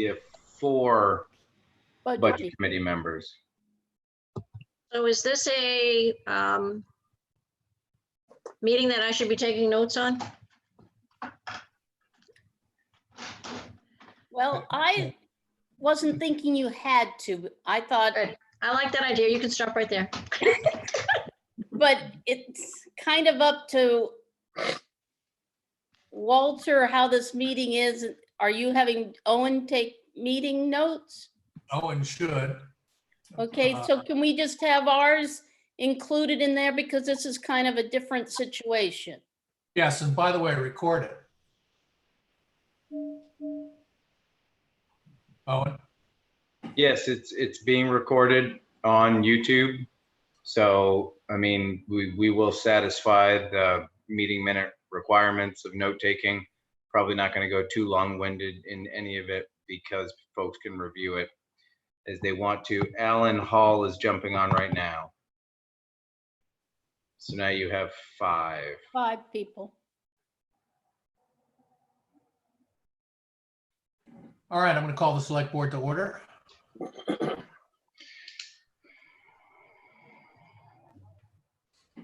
have 4 Budget budget committee members. So is this a meeting that I should be taking notes on? Well, I wasn't thinking you had to. I thought, Good. I like that idea. You can stop right there. but it's kind of up to Walter how this meeting is. Are you having Owen take meeting notes? Owen should. Okay, so can we just have ours included in there because this is kind of a different situation? Yes, and by the way, record it. Owen, Yes, it's being recorded on YouTube. So, I mean, we will satisfy the meeting minute requirements of note taking. Probably not going to go too long-winded in any of it because folks can review it as they want to. Alan Hall is jumping on right now. So now you have 5. 5 people. all right, I'm going to call the select board to order.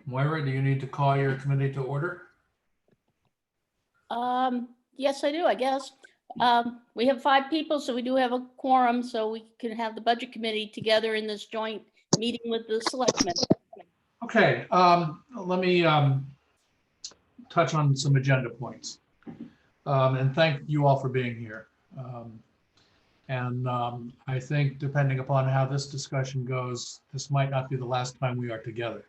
Moira, do you need to call your committee to order? Yes, I do, I guess. We have 5 people, so we do have a quorum, so we can have the budget committee together in this joint meeting with the selectmen. Okay, let me touch on some agenda points. And thank you all for being here. I think depending upon how this discussion goes, this might not be the last time we are together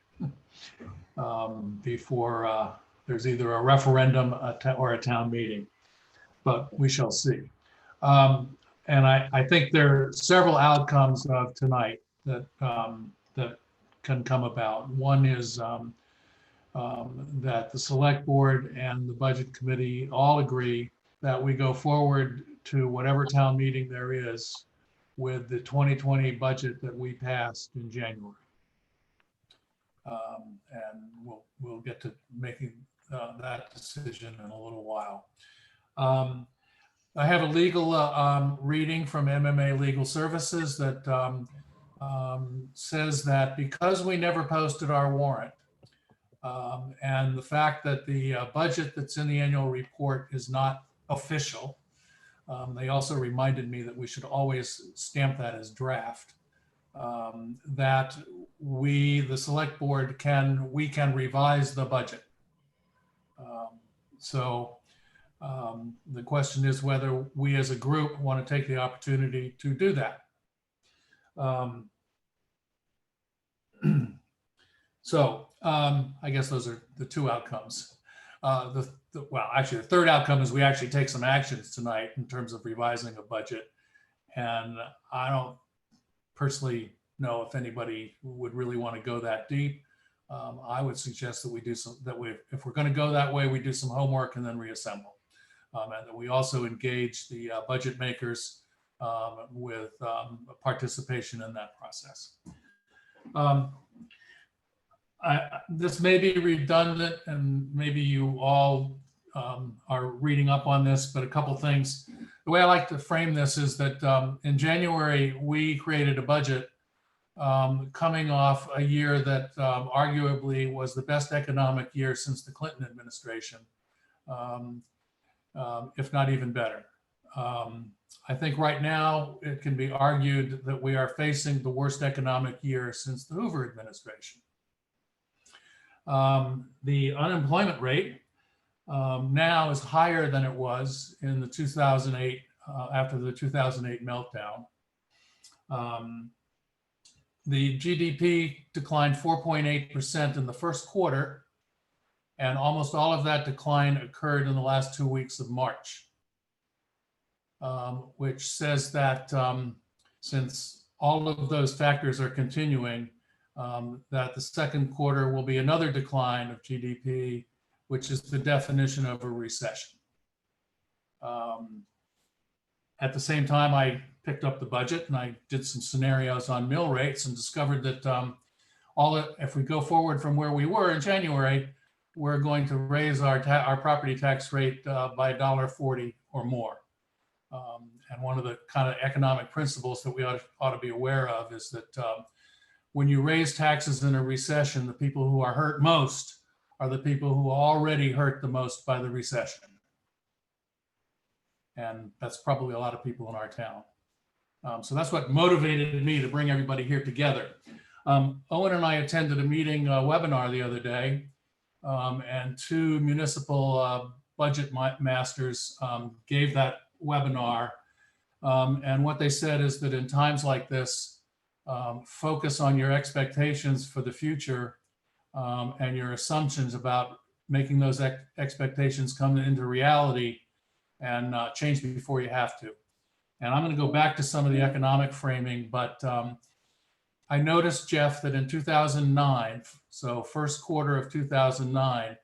before there's either a referendum or a town meeting, but we shall see. And I think there are several outcomes of tonight that that can come about. One is that the select board and the budget committee all agree that we go forward to whatever town meeting there is with the 2020 budget that we passed in January. And we'll get to making that decision in a little while. I have a legal reading from MMA Legal Services that says that because we never posted our warrant and the fact that the budget that's in the annual report is not official, they also reminded me that we should always stamp that as draft, that we, the select board, can revise the budget. So the question is whether we as a group want to take the opportunity to do that. So I guess those are the 2 outcomes. Well, actually, the 3rd outcome is we actually take some actions tonight in terms of revising a budget. And I don't personally know if anybody would really want to go that deep. I would suggest that we do some, if we're going to go that way, we do some homework and then reassemble. And that we also engage the budget makers with participation in that process. This may be redundant and maybe you all are reading up on this, but a couple things. The way I like to frame this is that in January, we created a budget coming off a year that arguably was the best economic year since the Clinton administration, if not even better. I think right now it can be argued that we are facing the worst economic year since the Hoover administration. The unemployment rate now is higher than it was in the 2008, after the 2008 meltdown. The GDP declined 4.8% in the first quarter, and almost all of that decline occurred in the last 2 weeks of March, which says that since all of those factors are continuing, that the second quarter will be another decline of GDP, which is the definition of a recession. At the same time, I picked up the budget and I did some scenarios on mill rates and discovered that if we go forward from where we were in January, we're going to raise our property tax rate by $1.40 or more. And one of the kind of economic principles that we ought to be aware of is that when you raise taxes in a recession, the people who are hurt most are the people who are already hurt the most by the recession. And that's probably a lot of people in our town. So that's what motivated me to bring everybody here together. Owen and I attended a meeting webinar the other day, and two municipal budget masters gave that webinar. And what they said is that in times like this, focus on your expectations for the future and your assumptions about making those expectations come into reality, and change before you have to. And I'm going to go back to some of the economic framing, but I noticed, Jeff, that in 2009, so first quarter of 2009,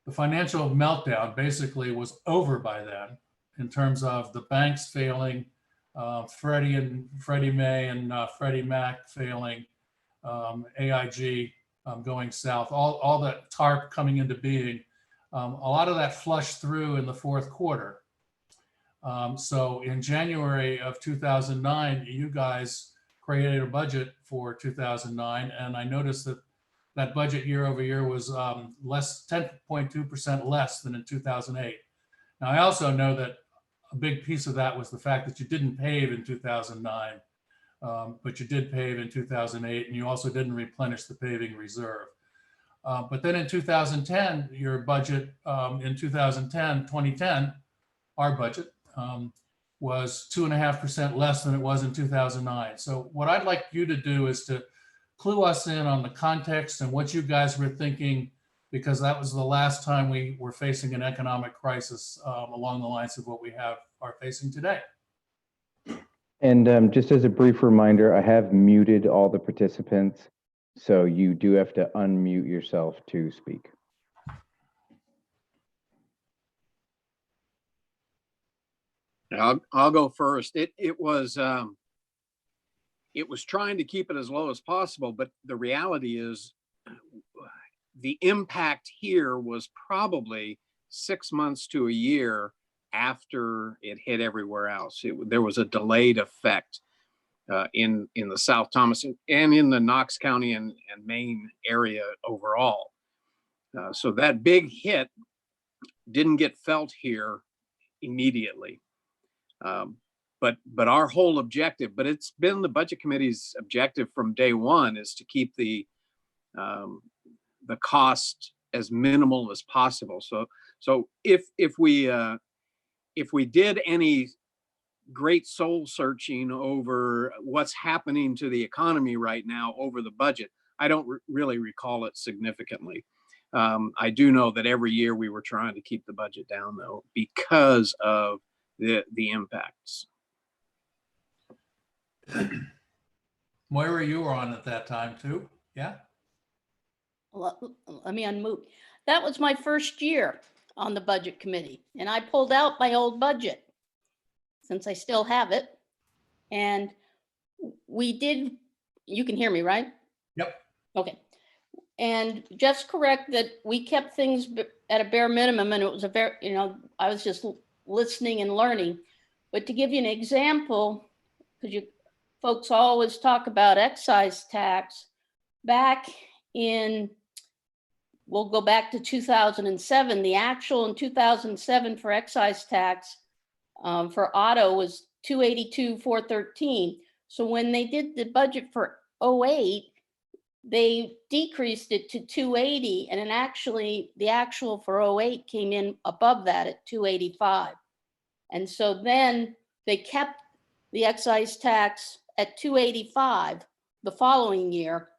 the financial meltdown basically was over by then in terms of the banks failing, Freddie Mae and Freddie Mac failing, AIG going south, all that TARP coming into being. A lot of that flushed through in the fourth quarter. So in January of 2009, you guys created a budget for 2009, and I noticed that that budget year over year was 10.2% less than in 2008. Now, I also know that a big piece of that was the fact that you didn't pave in 2009, but you did pave in 2008, and you also didn't replenish the paving reserve. But then in 2010, your budget in 2010, our budget was 2.5% less than it was in 2009. So what I'd like you to do is to clue us in on the context and what you guys were thinking, because that was the last time we were facing an economic crisis along the lines of what we are facing today. And just as a brief reminder, I have muted all the participants, so you do have to unmute yourself to speak. I'll go first. It was trying to keep it as low as possible, but the reality is the impact here was probably 6 months to a year after it hit everywhere else. There was a delayed effect in the South Thomas and in the Knox County and Maine area overall. So that big hit didn't get felt here immediately. But our whole objective, but it's been the budget committee's objective from day one, is to keep the cost as minimal as possible. So if we did any great soul searching over what's happening to the economy right now over the budget, I don't really recall it significantly. I do know that every year we were trying to keep the budget down, though, because of the impacts. Moira, you were on at that time too, yeah? Let me unmute. That was my first year on the budget committee, and I pulled out my old budget since I still have it. And we did, you can hear me, right? Yep. Okay. And Jeff's correct that we kept things at a bare minimum, and it was a very, I was just listening and learning. But to give you an example, because you folks always talk about excise tax, back in, we'll go back to 2007, the actual in 2007 for excise tax for auto was 282,413. So when they did the budget for 08, they decreased it to 280, and then actually the actual for 08 came in above that at 285. And so then they kept the excise tax at 285 the following year.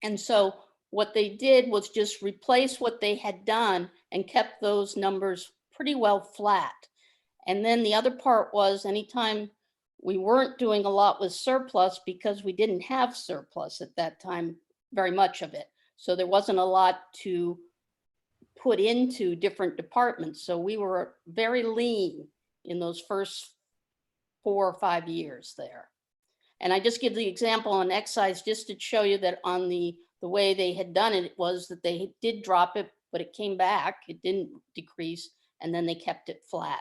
And so what they did was just replace what they had done and kept those numbers pretty well flat. And then the other part was anytime we weren't doing a lot with surplus, because we didn't have surplus at that time, very much of it. So there wasn't a lot to put into different departments. So we were very lean in those first 4 or 5 years there. And I just give the example on excise just to show you that on the way they had done it, was that they did drop it, but it came back, it didn't decrease, and then they kept it flat.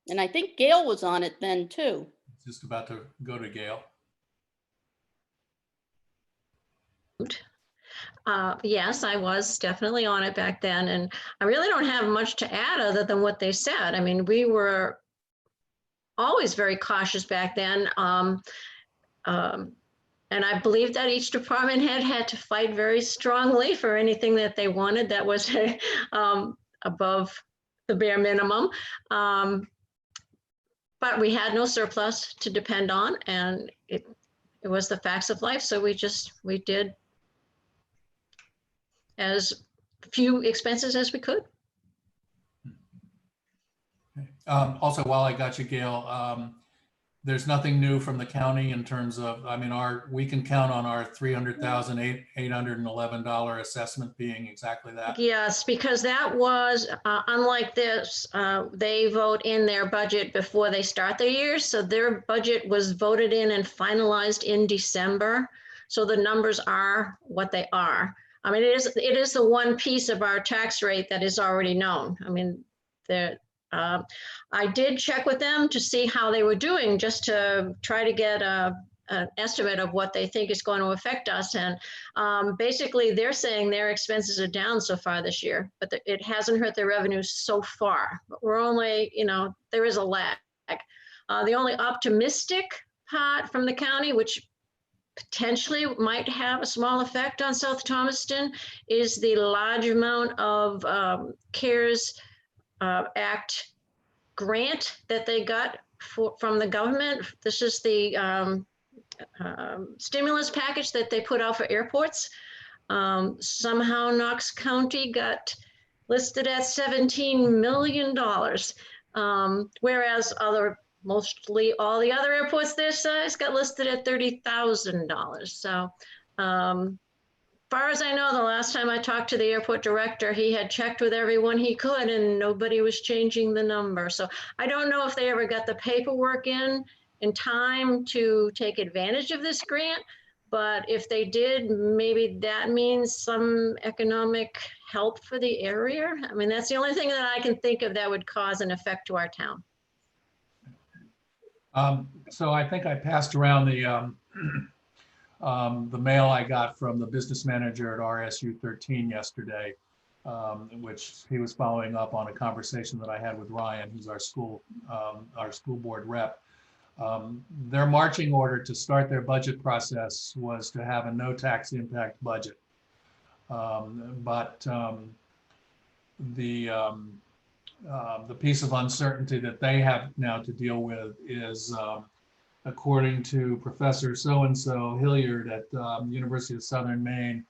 And I think Gail was on it then too. Just about to go to Gail. Yes, I was definitely on it back then, and I really don't have much to add other than what they said. I mean, we were always very cautious back then. And I believe that each department head had to fight very strongly for anything that they wanted that was above the bare minimum. But we had no surplus to depend on, and it was the facts of life. So we did as few expenses as we could. Also, while I got you, Gail, there's nothing new from the county in terms of, I mean, we can count on our $300,811 assessment being exactly that. Yes, because that was, unlike this, they vote in their budget before they start the year. So their budget was voted in and finalized in December. So the numbers are what they are. I mean, it is the one piece of our tax rate that is already known. I mean, I did check with them to see how they were doing, just to try to get an estimate of what they think is going to affect us. And basically, they're saying their expenses are down so far this year, but it hasn't hurt their revenues so far. But we're only, there is a lag. The only optimistic part from the county, which potentially might have a small effect on South Thomaston, is the large amount of CARES Act grant that they got from the government. This is the stimulus package that they put out for airports. Somehow Knox County got listed at $17 million, whereas mostly all the other airports their size got listed at $30,000. So far as I know, the last time I talked to the airport director, he had checked with everyone he could and nobody was changing the number. So I don't know if they ever got the paperwork in time to take advantage of this grant, but if they did, maybe that means some economic help for the area. I mean, that's the only thing that I can think of that would cause an effect to our town. So I think I passed around the mail I got from the business manager at RSU 13 yesterday, which he was following up on a conversation that I had with Ryan, who's our school board rep. Their marching order to start their budget process was to have a no tax impact budget. But the piece of uncertainty that they have now to deal with is, according to Professor so-and-so Hilliard at University of Southern Maine,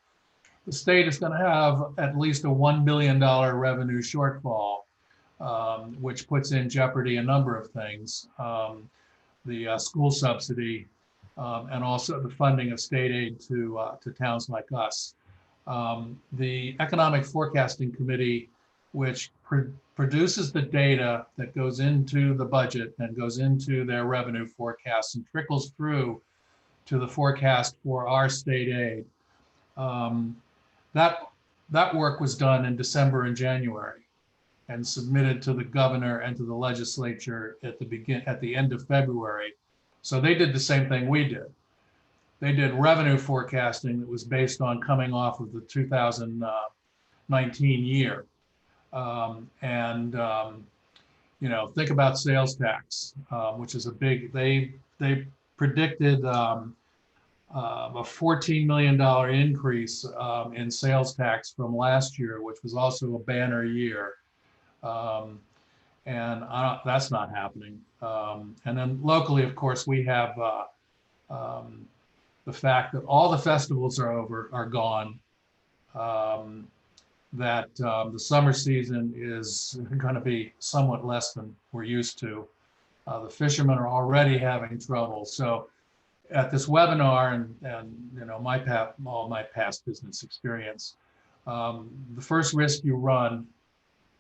the state is going to have at least a $1 billion revenue shortfall, which puts in jeopardy a number of things. The school subsidy, and also the funding of state aid to towns like us. The Economic Forecasting Committee, which produces the data that goes into the budget and goes into their revenue forecasts and trickles through to the forecast for our state aid. That work was done in December and January and submitted to the governor and to the legislature at the end of February. So they did the same thing we did. They did revenue forecasting that was based on coming off of the 2019 year. Think about sales tax, which is a big, they predicted a $14 million increase in sales tax from last year, which was also a banner year. That's not happening. And then locally, of course, we have the fact that all the festivals are gone. That the summer season is going to be somewhat less than we're used to. The fishermen are already having trouble. So at this webinar and all my past business experience, the first risk you run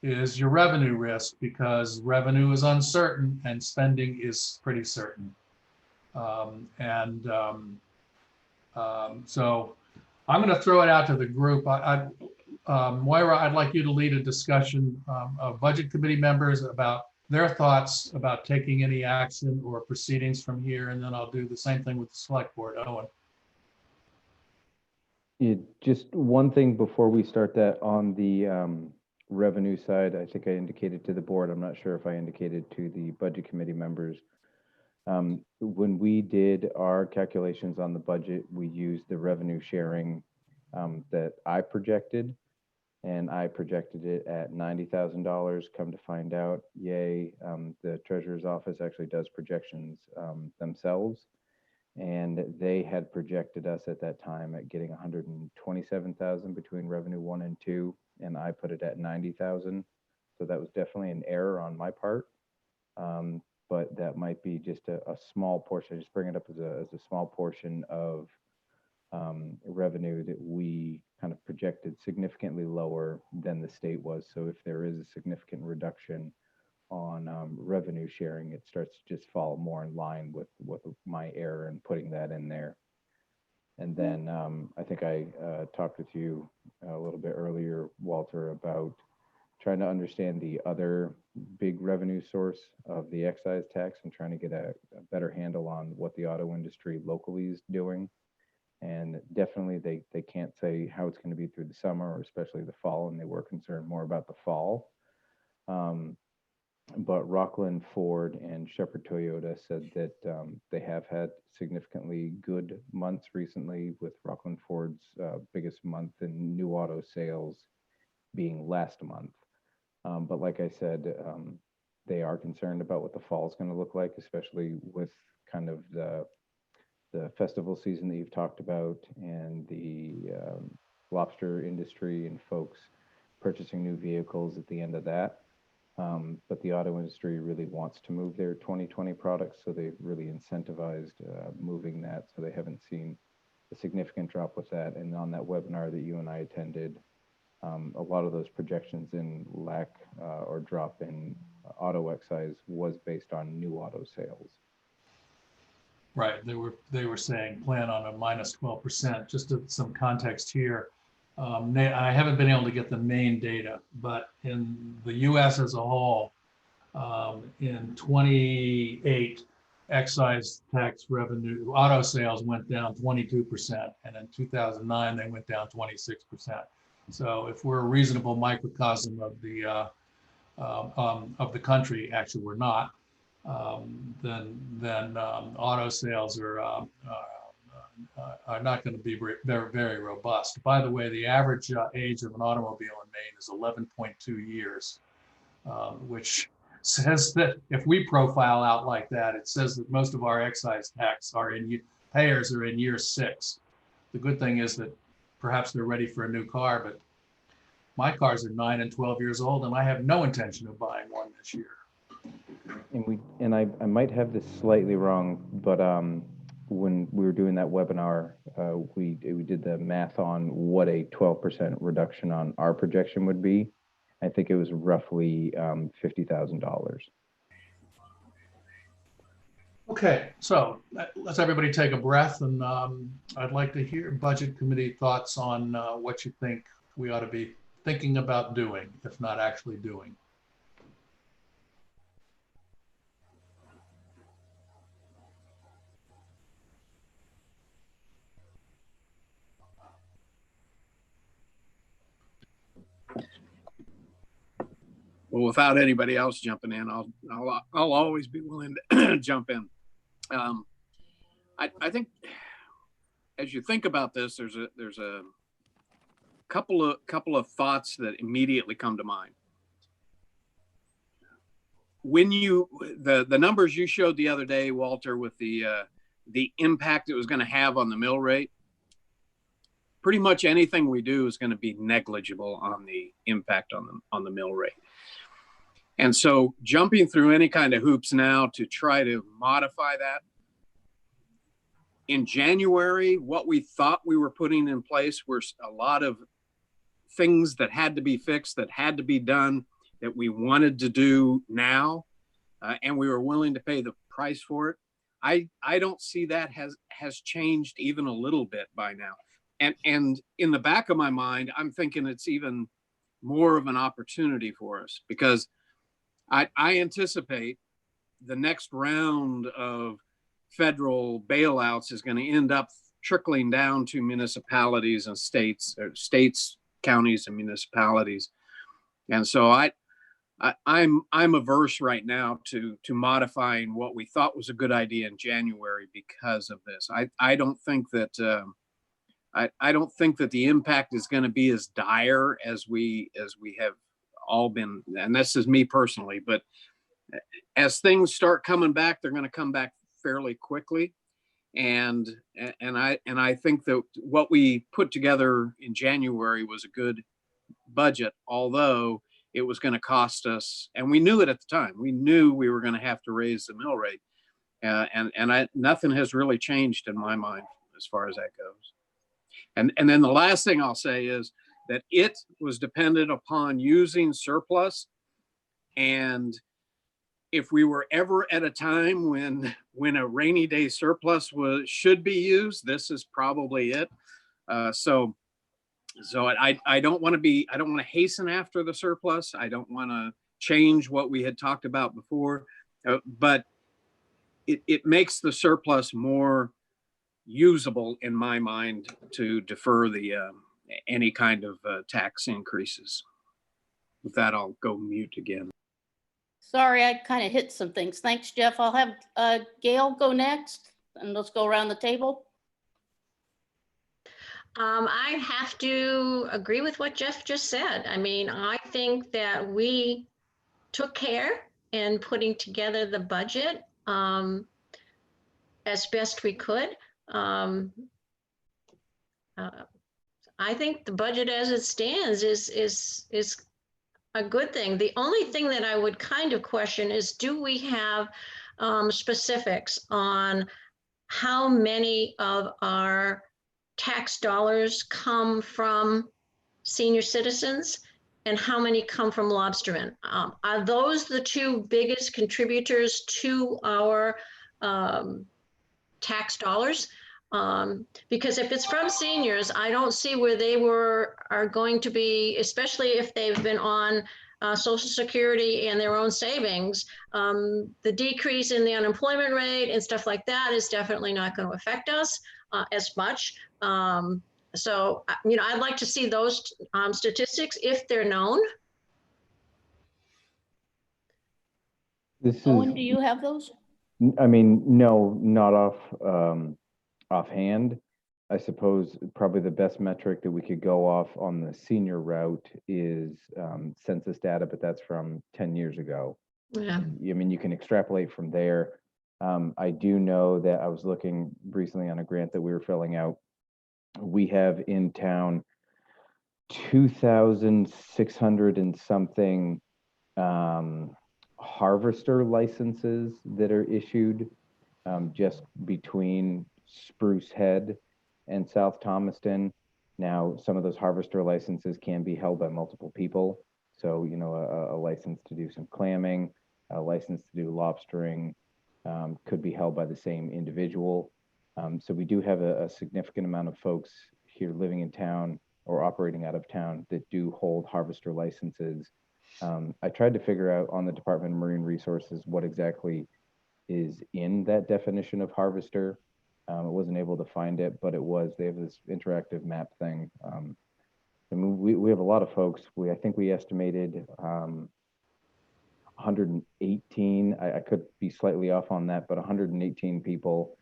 is your revenue risk, because revenue is uncertain and spending is pretty certain. So I'm going to throw it out to the group. Moira, I'd like you to lead a discussion of budget committee members about their thoughts about taking any action or proceedings from here, and then I'll do the same thing with the select board. Owen. Just one thing before we start that on the revenue side, I think I indicated to the board, I'm not sure if I indicated to the budget committee members. When we did our calculations on the budget, we used the revenue sharing that I projected, and I projected it at $90,000. Come to find out, yay, the treasurer's office actually does projections themselves. And they had projected us at that time at getting 127,000 between revenue 1 and 2, and I put it at 90,000. So that was definitely an error on my part. But that might be just a small portion. I just bring it up as a small portion of revenue that we kind of projected significantly lower than the state was. So if there is a significant reduction on revenue sharing, it starts to just fall more in line with my error in putting that in there. And then I think I talked with you a little bit earlier, Walter, about trying to understand the other big revenue source of the excise tax and trying to get a better handle on what the auto industry locally is doing. And definitely they can't say how it's going to be through the summer or especially the fall, and they were concerned more about the fall. But Rockland Ford and Shepherd Toyota said that they have had significantly good months recently, with Rockland Ford's biggest month in new auto sales being last month. But like I said, they are concerned about what the fall is going to look like, especially with kind of the festival season that you've talked about and the lobster industry and folks purchasing new vehicles at the end of that. But the auto industry really wants to move their 2020 products, so they've really incentivized moving that. So they haven't seen a significant drop with that. And on that webinar that you and I attended, a lot of those projections in lack or drop in auto excise was based on new auto sales. Right. They were saying plan on a minus 12%. Just some context here. I haven't been able to get the main data, but in the U.S. as a whole, in 28, excise tax revenue, auto sales went down 22%, and in 2009 they went down 26%. So if we're a reasonable microcosm of the country, actually we're not, then auto sales are not going to be very, very robust. By the way, the average age of an automobile in Maine is 11.2 years, which says that if we profile out like that, it says that most of our excise tax payers are in year 6. The good thing is that perhaps they're ready for a new car, but my cars are 9 and 12 years old, and I have no intention of buying one this year. And I might have this slightly wrong, but when we were doing that webinar, we did the math on what a 12% reduction on our projection would be. I think it was roughly $50,000. Okay, so let's everybody take a breath, and I'd like to hear budget committee thoughts on what you think we ought to be thinking about doing, if not actually doing. Well, without anybody else jumping in, I'll always be willing to jump in. I think as you think about this, there's a couple of thoughts that immediately come to mind. When the numbers you showed the other day, Walter, with the impact it was going to have on the mill rate, pretty much anything we do is going to be negligible on the impact on the mill rate. And so jumping through any kind of hoops now to try to modify that, in January, what we thought we were putting in place were a lot of things that had to be fixed, that had to be done, that we wanted to do now, and we were willing to pay the price for it. I don't see that has changed even a little bit by now. And in the back of my mind, I'm thinking it's even more of an opportunity for us, because I anticipate the next round of federal bailouts is going to end up trickling down to municipalities and states, or states, counties, and municipalities. And so I'm averse right now to modifying what we thought was a good idea in January because of this. I don't think that I don't think that the impact is going to be as dire as we have all been, and this is me personally, but as things start coming back, they're going to come back fairly quickly. And I think that what we put together in January was a good budget, although it was going to cost us, and we knew it at the time. We knew we were going to have to raise the mill rate, nothing has really changed in my mind as far as that goes. And then the last thing I'll say is that it was dependent upon using surplus, and if we were ever at a time when a rainy day surplus should be used, this is probably it. So I don't want to hasten after the surplus. I don't want to change what we had talked about before, but it makes the surplus more usable in my mind to defer the any kind of tax increases. With that, I'll go mute again. Sorry, I kind of hit some things. Thanks, Jeff. I'll have Gail go next, and let's go around the table. I have to agree with what Jeff just said. I mean, I think that we took care in putting together the budget as best we could. I think the budget as it stands is a good thing. The only thing that I would kind of question is, do we have specifics on how many of our tax dollars come from senior citizens and how many come from lobstermen? Are those the two biggest contributors to our tax dollars? Because if it's from seniors, I don't see where they are going to be, especially if they've been on Social Security and their own savings. The decrease in the unemployment rate and stuff like that is definitely not going to affect us as much. So, I'd like to see those statistics if they're known. Owen, do you have those? I mean, no, not offhand. I suppose probably the best metric that we could go off on the senior route is census data, but that's from 10 years ago. Yeah. I mean, you can extrapolate from there. I do know that I was looking recently on a grant that we were filling out. We have in town 2,600 and something harvester licenses that are issued just between Spruce Head and South Thomaston. Now, some of those harvester licenses can be held by multiple people. So, a license to do some clamming, a license to do lobstering could be held by the same individual. So we do have a significant amount of folks here living in town or operating out of town that do hold harvester licenses. I tried to figure out on the Department of Marine Resources what exactly is in that definition of harvester. I wasn't able to find it, but they have this interactive map thing. I mean, we have a lot of folks. I think we estimated 118. I could be slightly off on that, but 118 people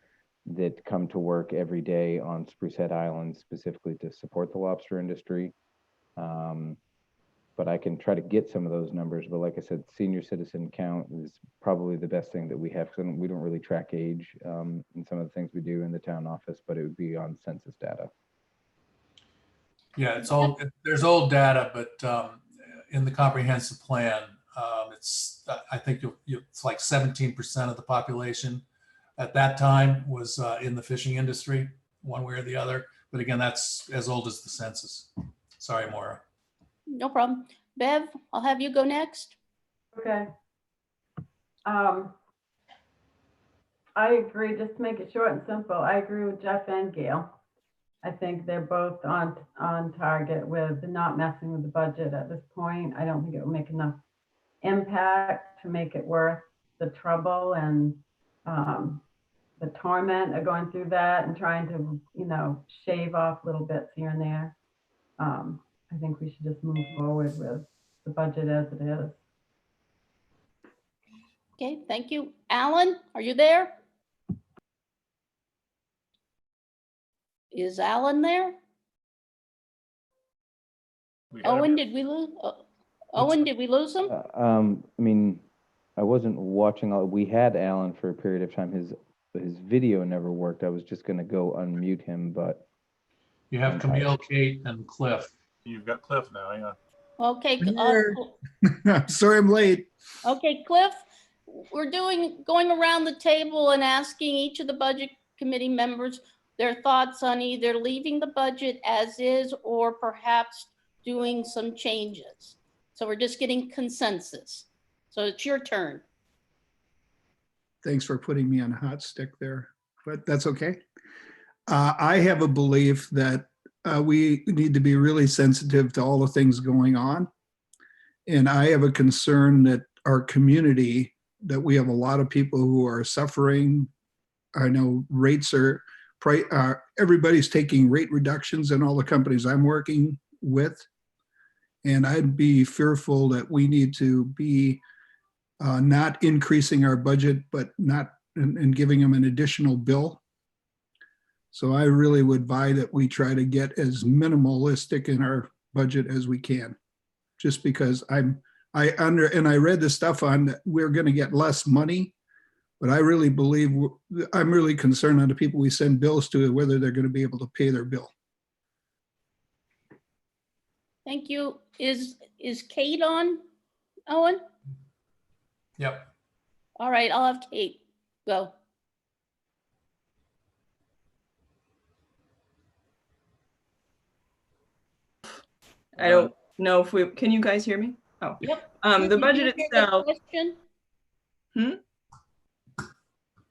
that come to work every day on Spruce Head Island specifically to support the lobster industry. But I can try to get some of those numbers. But like I said, senior citizen count is probably the best thing that we have. We don't really track age in some of the things we do in the town office, but it would be on census data. Yeah, it's old. There's old data, but in the comprehensive plan, I think it's like 17% of the population at that time was in the fishing industry, one way or the other. But again, that's as old as the census. Sorry, Maura. No problem. Bev, I'll have you go next. Okay. I agree, just to make it short and simple, I agree with Jeff and Gail. I think they're both on target with not messing with the budget at this point. I don't think it will make enough impact to make it worth the trouble and the torment of going through that and trying to, shave off little bits here and there. I think we should just move forward with the budget as it is. Okay, thank you. Alan, are you there? Is Alan there? Owen, did we lose? Owen, did we lose him? I mean, I wasn't watching all, we had Alan for a period of time. His video never worked. I was just gonna go unmute him, but You have Camille, Kate, and Cliff. You've got Cliff now, yeah. Okay, Here. Sorry I'm late. okay, Cliff, we're going around the table and asking each of the budget committee members their thoughts on either leaving the budget as is or perhaps doing some changes. So we're just getting consensus. So it's your turn. Thanks for putting me on a hot stick there, but that's okay. I have a belief that we need to be really sensitive to all the things going on. And I have a concern that our community, that we have a lot of people who are suffering. I know rates are, everybody's taking rate reductions in all the companies I'm working with. And I'd be fearful that we need to be not increasing our budget, but not and giving them an additional bill. So I really would vie that we try to get as minimalistic in our budget as we can, just because I read the stuff on that we're going to get less money, but I really believe I'm really concerned on the people we send bills to, whether they're going to be able to pay their bill. Thank you. Is Kate on, Owen? Yep. All right, I'll have Kate go. I don't know if we, can you guys hear me? Oh, Yep. the Did budget you hear the itself, question?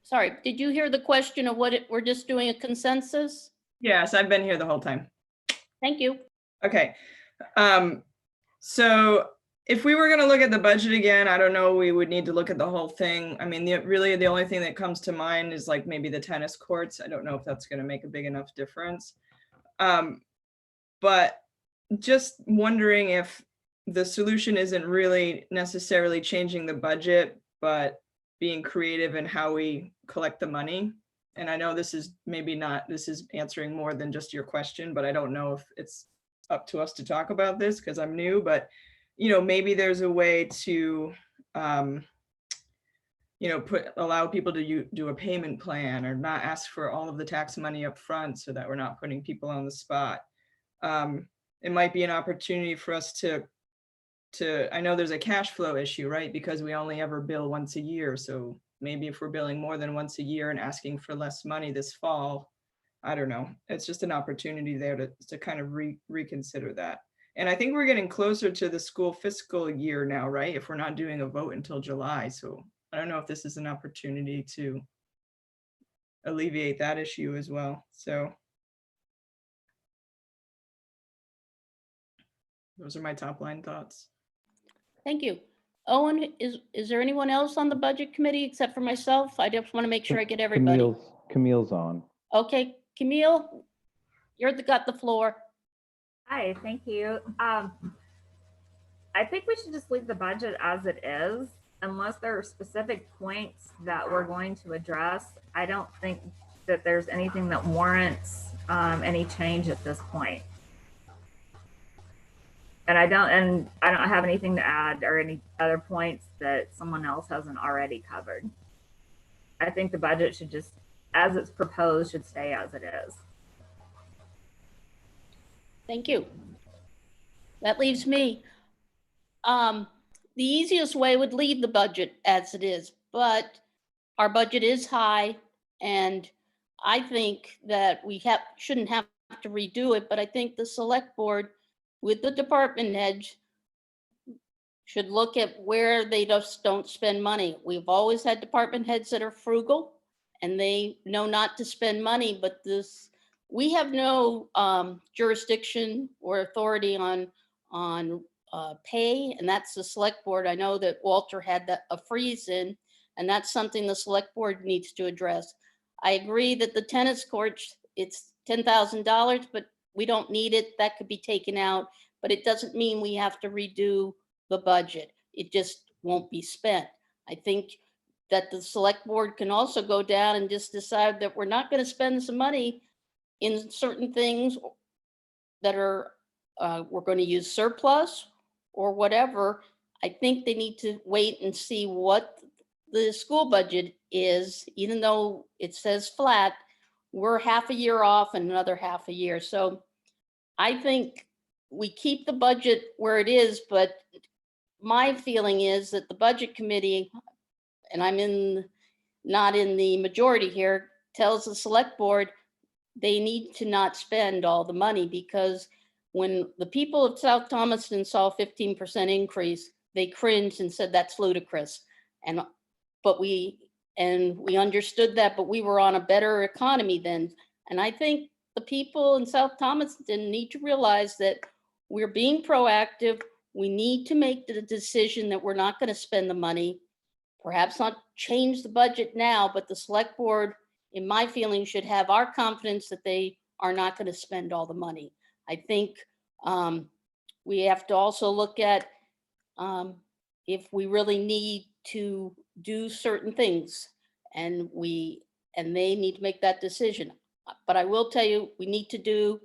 Sorry, did you hear the question of we're just doing a consensus? yes, I've been here the whole time. Thank you. Okay. So if we were going to look at the budget again, I don't know, we would need to look at the whole thing. I mean, really the only thing that comes to mind is like maybe the tennis courts. I don't know if that's going to make a big enough difference. But just wondering if the solution isn't really necessarily changing the budget, but being creative in how we collect the money. And I know this is this is answering more than just your question, but I don't know if it's up to us to talk about this because I'm new, but maybe there's a way to, allow people to do a payment plan or not ask for all of the tax money up front so that we're not putting people on the spot. It might be an opportunity for us to, I know there's a cash flow issue, right? Because we only ever bill once a year. So maybe if we're billing more than once a year and asking for less money this fall, I don't know. It's just an opportunity there to kind of reconsider that. And I think we're getting closer to the school fiscal year now, right? If we're not doing a vote until July. So I don't know if this is an opportunity to alleviate that issue as well. So those are my top line thoughts. Thank you. Owen, is there anyone else on the budget committee except for myself? I just want to make sure I get everybody. Camille's on. Okay, Camille, got the floor. Hi, thank you. I think we should just leave the budget as it is, unless there are specific points that we're going to address. I don't think that there's anything that warrants any change at this point. And I don't have anything to add or any other points that someone else hasn't already covered. I think the budget should just, as it's proposed, should stay as it is. Thank you. That leaves me. The easiest way would leave the budget as it is, but our budget is high, and I think that we shouldn't have to redo it, but I think the select board with the department heads should look at where they just don't spend money. We've always had department heads that are frugal and they know not to spend money, but we have no jurisdiction or authority on pay, and that's the select board. I know that Walter had a freeze in, and that's something the select board needs to address. I agree that the tennis courts, it's $10,000, but we don't need it. That could be taken out, but it doesn't mean we have to redo the budget. It just won't be spent. I think that the select board can also go down and just decide that we're not going to spend some money in certain things that are, we're going to use surplus or whatever. I think they need to wait and see what the school budget is, even though it says flat, we're half a year off and another half a year. So I think we keep the budget where it is, but my feeling is that the budget committee, and not in the majority here, tells the select board they need to not spend all the money, because when the people of South Thomaston saw 15% increase, they cringed and said that's ludicrous. But we understood that, but we were on a better economy then. And I think the people in South Thomaston need to realize that we're being proactive. We need to make the decision that we're not going to spend the money, perhaps not change the budget now, but the select board, in my feeling, should have our confidence that they are not going to spend all the money. I think we have to also look at if we really need to do certain things, and they need to make that decision. But I will tell you, we need to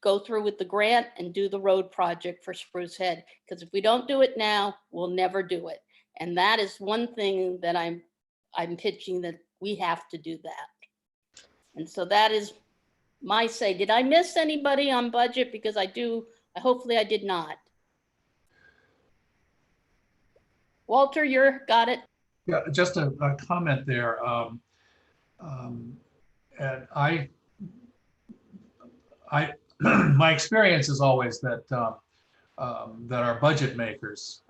go through with the grant and do the road project for Spruce Head, because if we don't do it now, we'll never do it. And that is one thing that I'm pitching, that we have to do that. And so that is my say. Did I miss anybody on budget? Because hopefully I did not. Walter, got it? Yeah, just a comment there. And I my experience is always that that our budget makers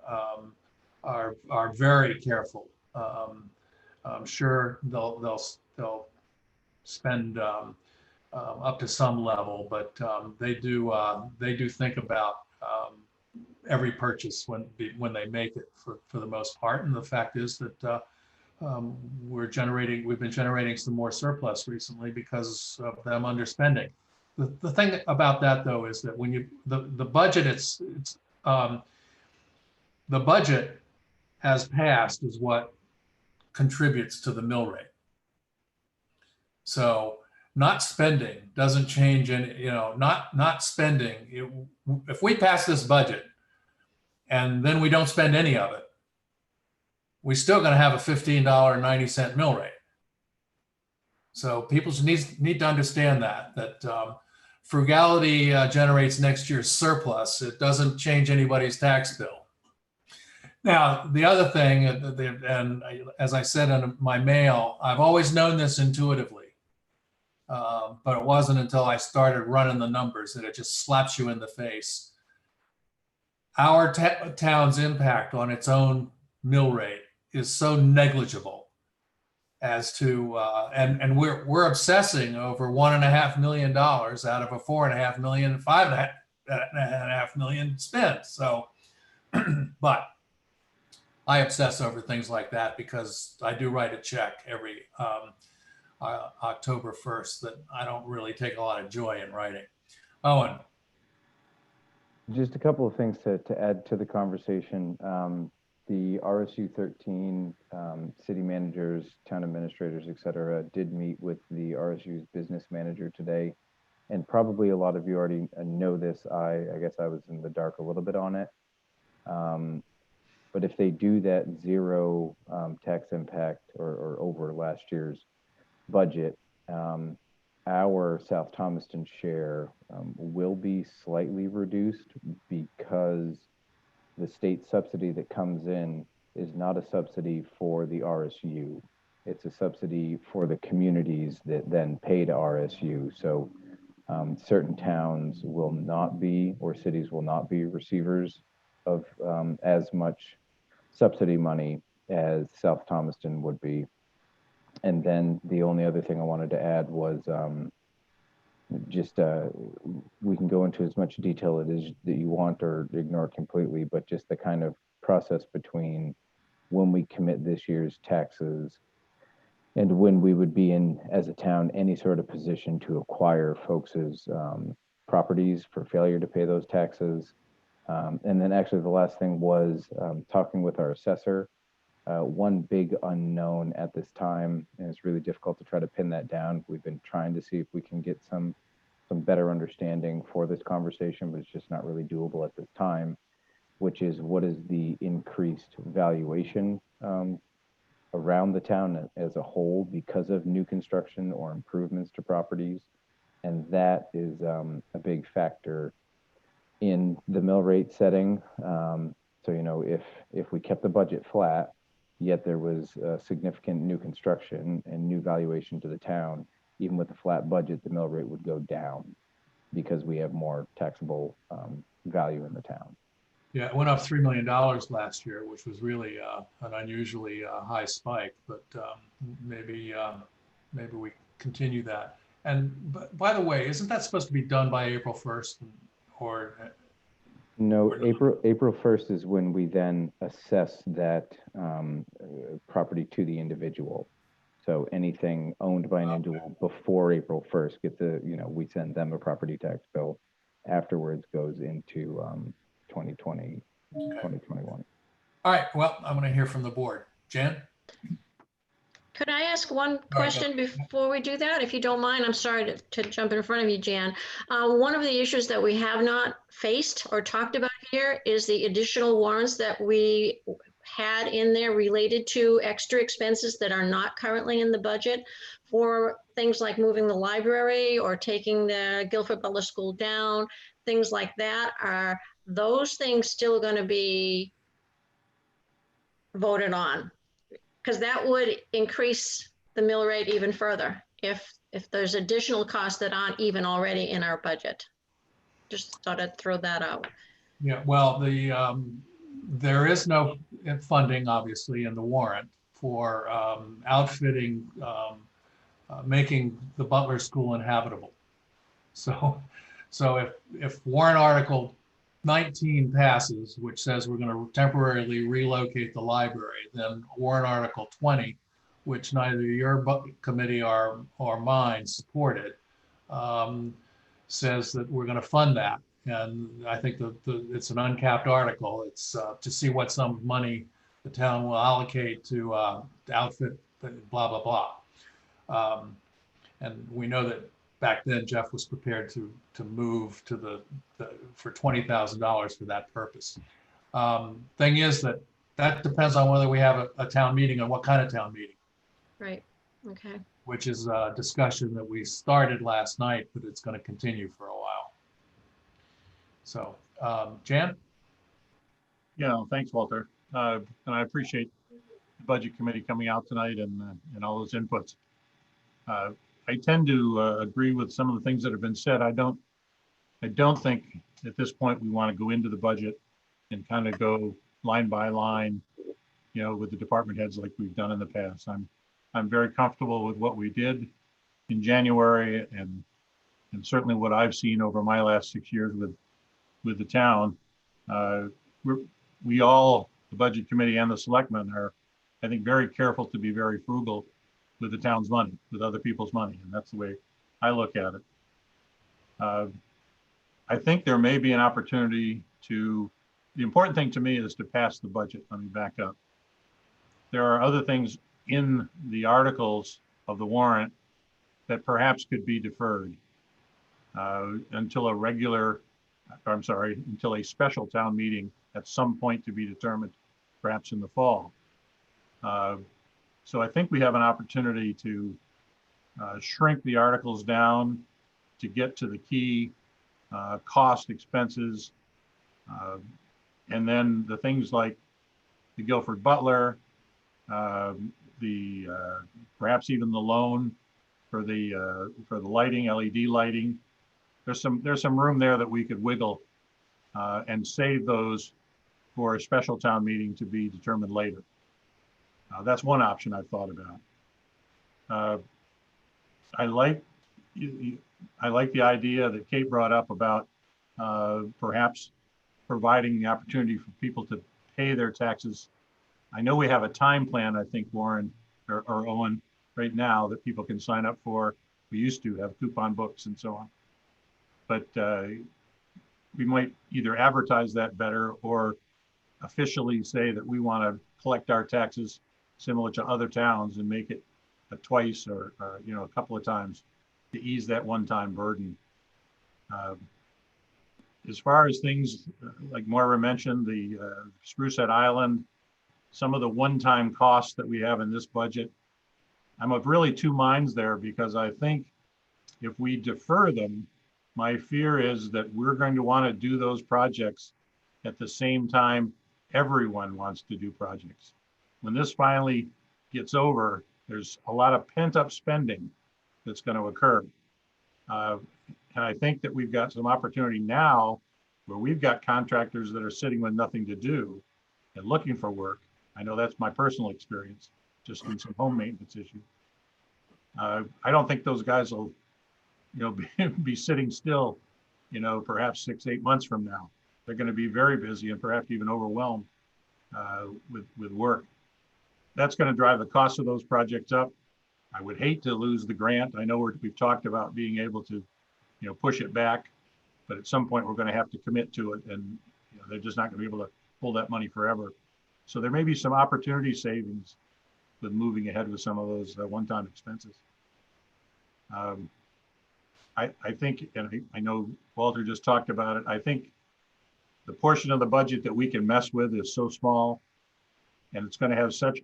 are very careful. I'm sure they'll spend up to some level, but they do think about every purchase when they make it for the most part. And the fact is that we've been generating some more surplus recently because of them underspending. The thing about that, though, is that when the budget, the budget as passed is what contributes to the mill rate. So not spending doesn't change any, not spending. If we pass this budget and then we don't spend any of it, we're still going to have a $15.90 mill rate. So people need to understand that frugality generates next year's surplus. It doesn't change anybody's tax bill. Now, the other thing, and as I said in my mail, I've always known this intuitively, but it wasn't until I started running the numbers that it just slaps you in the face. Our town's impact on its own mill rate is so negligible as to, and we're obsessing over $1.5 million out of a $4.5 million, $5.5 million spent. So, but I obsess over things like that because I do write a check every October 1st that I don't really take a lot of joy in writing. Owen. Just a couple of things to add to the conversation. The RSU 13 city managers, town administrators, et cetera, did meet with the RSU's business manager today. And probably a lot of you already know this. I guess I was in the dark a little bit on it. But if they do that zero tax impact or over last year's budget, our South Thomaston share will be slightly reduced because the state subsidy that comes in is not a subsidy for the RSU. It's a subsidy for the communities that then pay to RSU. So certain towns will not be, or cities will not be receivers of as much subsidy money as South Thomaston would be. And then the only other thing I wanted to add was just we can go into as much detail it is that you want or ignore it completely, but just the kind of process between when we commit this year's taxes and when we would be in, as a town, any sort of position to acquire folks' properties for failure to pay those taxes. And then actually the last thing was talking with our assessor. One big unknown at this time, and it's really difficult to try to pin that down. We've been trying to see if we can get some better understanding for this conversation, but it's just not really doable at this time, which is what is the increased valuation around the town as a whole because of new construction or improvements to properties. And that is a big factor in the mill rate setting. So, you know, if we kept the budget flat, yet there was significant new construction and new valuation to the town, even with a flat budget, the mill rate would go down because we have more taxable value in the town. Yeah, it went up $3 million last year, which was really an unusually high spike, but maybe we continue that. And by the way, isn't that supposed to be done by April 1st or? No, or not? April 1st is when we then assess that property to the individual. So anything owned by an individual before April 1st gets we send them a property tax bill. Afterwards goes into 2020, Okay. 2021. All right, well, I'm going to hear from the board. Jan? Could I ask one question before we do that, if you don't mind? I'm sorry to jump in front of you, Jan. One of the issues that we have not faced or talked about here is the additional warrants that we had in there related to extra expenses that are not currently in the budget for things like moving the library or taking the Guilford Butler School down, things like that. Are those things still going to be voted on? Because that would increase the mill rate even further if there's additional costs that aren't even already in our budget. Just thought I'd throw that out. Yeah, well, there is no funding, obviously, in the warrant for outfitting, making the Butler School inhabitable. So if warrant article 19 passes, which says we're going to temporarily relocate the library, then warrant article 20, which neither your committee or mine supported, says that we're going to fund that. And I think it's an uncapped article. It's to see what sum of money the town will allocate to outfit blah, blah, blah. And we know that back then Jeff was prepared to move to for $20,000 for that purpose. Thing is that depends on whether we have a town meeting and what kind of town meeting. Right. Okay. Which is a discussion that we started last night, but it's going to continue for a while. So, Jan? Yeah, thanks, Walter. And I appreciate the Budget Committee coming out tonight and all those inputs. I tend to agree with some of the things that have been said. I don't think at this point we want to go into the budget and kind of go line by line, with the department heads like we've done in the past. I'm very comfortable with what we did in January and certainly what I've seen over my last 6 years with the town. We all, the Budget Committee and the selectmen, are, I think, very careful to be very frugal with the town's money, with other people's money. And that's the way I look at it. I think there may be an opportunity the important thing to me is to pass the budget. Let me back up. There are other things in the articles of the warrant that perhaps could be deferred until a special town meeting at some point to be determined, perhaps in the fall. So I think we have an opportunity to shrink the articles down to get to the key cost expenses. And then the things like the Guilford Butler, perhaps even the loan for the lighting, LED lighting. There's some room there that we could wiggle and save those for a special town meeting to be determined later. That's one option I've thought about. I like I like the idea that Kate brought up about perhaps providing the opportunity for people to pay their taxes. I know we have a time plan, I think, Warren or Owen, right now that people can sign up for. We used to have coupon books and so on. But we might either advertise that better or officially say that we want to collect our taxes similar to other towns and make it a twice or you know, a couple of times to ease that one-time burden. As far as things like Moira mentioned, the Sprucehead Island, some of the one-time costs that we have in this budget, I'm of really two minds there, because I think if we defer them, my fear is that we're going to want to do those projects at the same time everyone wants to do projects. When this finally gets over, there's a lot of pent-up spending that's going to occur. And I think that we've got some opportunity now where we've got contractors that are sitting with nothing to do and looking for work. I know that's my personal experience, just in some home maintenance issues. I don't think those guys will, you know, be sitting still, you know, perhaps 6-8 months from now. They're going to be very busy and perhaps even overwhelmed with work. That's going to drive the cost of those projects up. I would hate to lose the grant. I know we've talked about being able to, you know, push it back, but at some point we're going to have to commit to it, and you know, they're just not going to be able to hold that money forever. So there may be some opportunity savings with moving ahead with some of those one-time expenses. I think, and I know Walter just talked about it, I think the portion of the budget that we can mess with is so small, and it's going to have such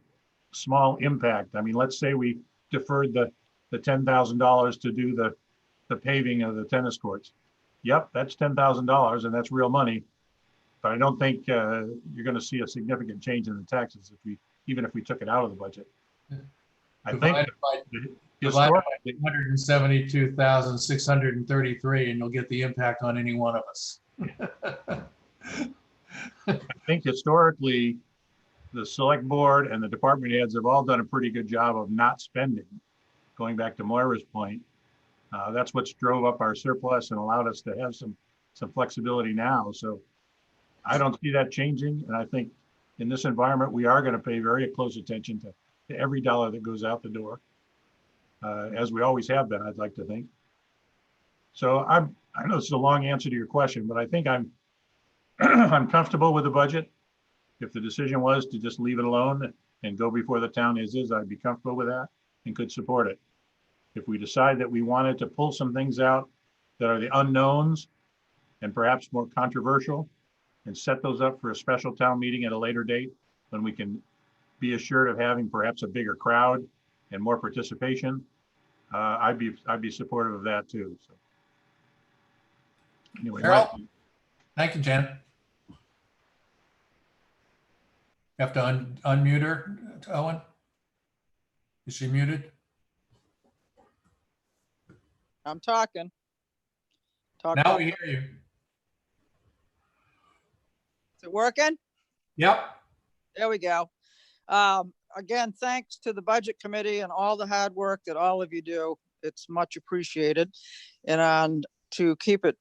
small impact. I mean, let's say we deferred the $10,000 to do the paving of the tennis courts. Yep, that's $10,000 and that's real money. But I don't think you're going to see a significant change in the taxes even if we took it out of the budget. I think Divide by 172,633 and you'll get the impact on any one of us. I think historically, the select board and the department heads have all done a pretty good job of not spending. Going back to Moira's point, that's what's drove up our surplus and allowed us to have some flexibility now. So I don't see that changing. And I think in this environment, we are going to pay very close attention to every dollar that goes out the door, as we always have been, I'd like to think. So I know this is a long answer to your question, but I think I'm comfortable with the budget. If the decision was to just leave it alone and go before the town is, I'd be comfortable with that and could support it. If we decide that we wanted to pull some things out that are the unknowns and perhaps more controversial and set those up for a special town meeting at a later date, when we can be assured of having perhaps a bigger crowd and more participation, I'd be supportive of that too. So anyway, Carol? Thank you, Janet. You have to unmute her, Owen. Is she muted? I'm talking. Now we hear you. Is it working? Yep. There we go. Again, thanks to the budget committee and all the hard work that all of you do. It's much appreciated. And to keep it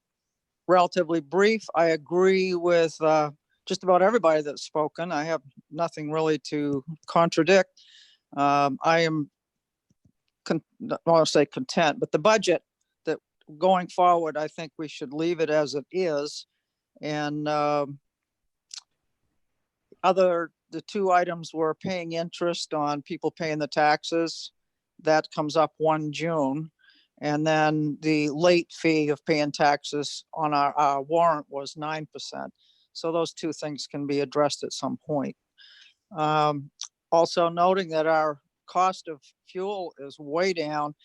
relatively brief, I agree with just about everybody that's spoken. I have nothing really to contradict. I am, I don't want to say content, but the budget that going forward, I think we should leave it as it is. And the two items were paying interest on people paying the taxes. That comes up 1 June. And then the late fee of paying taxes on our warrant was 9%. So those two things can be addressed at some point. Also noting that our cost of fuel is way down,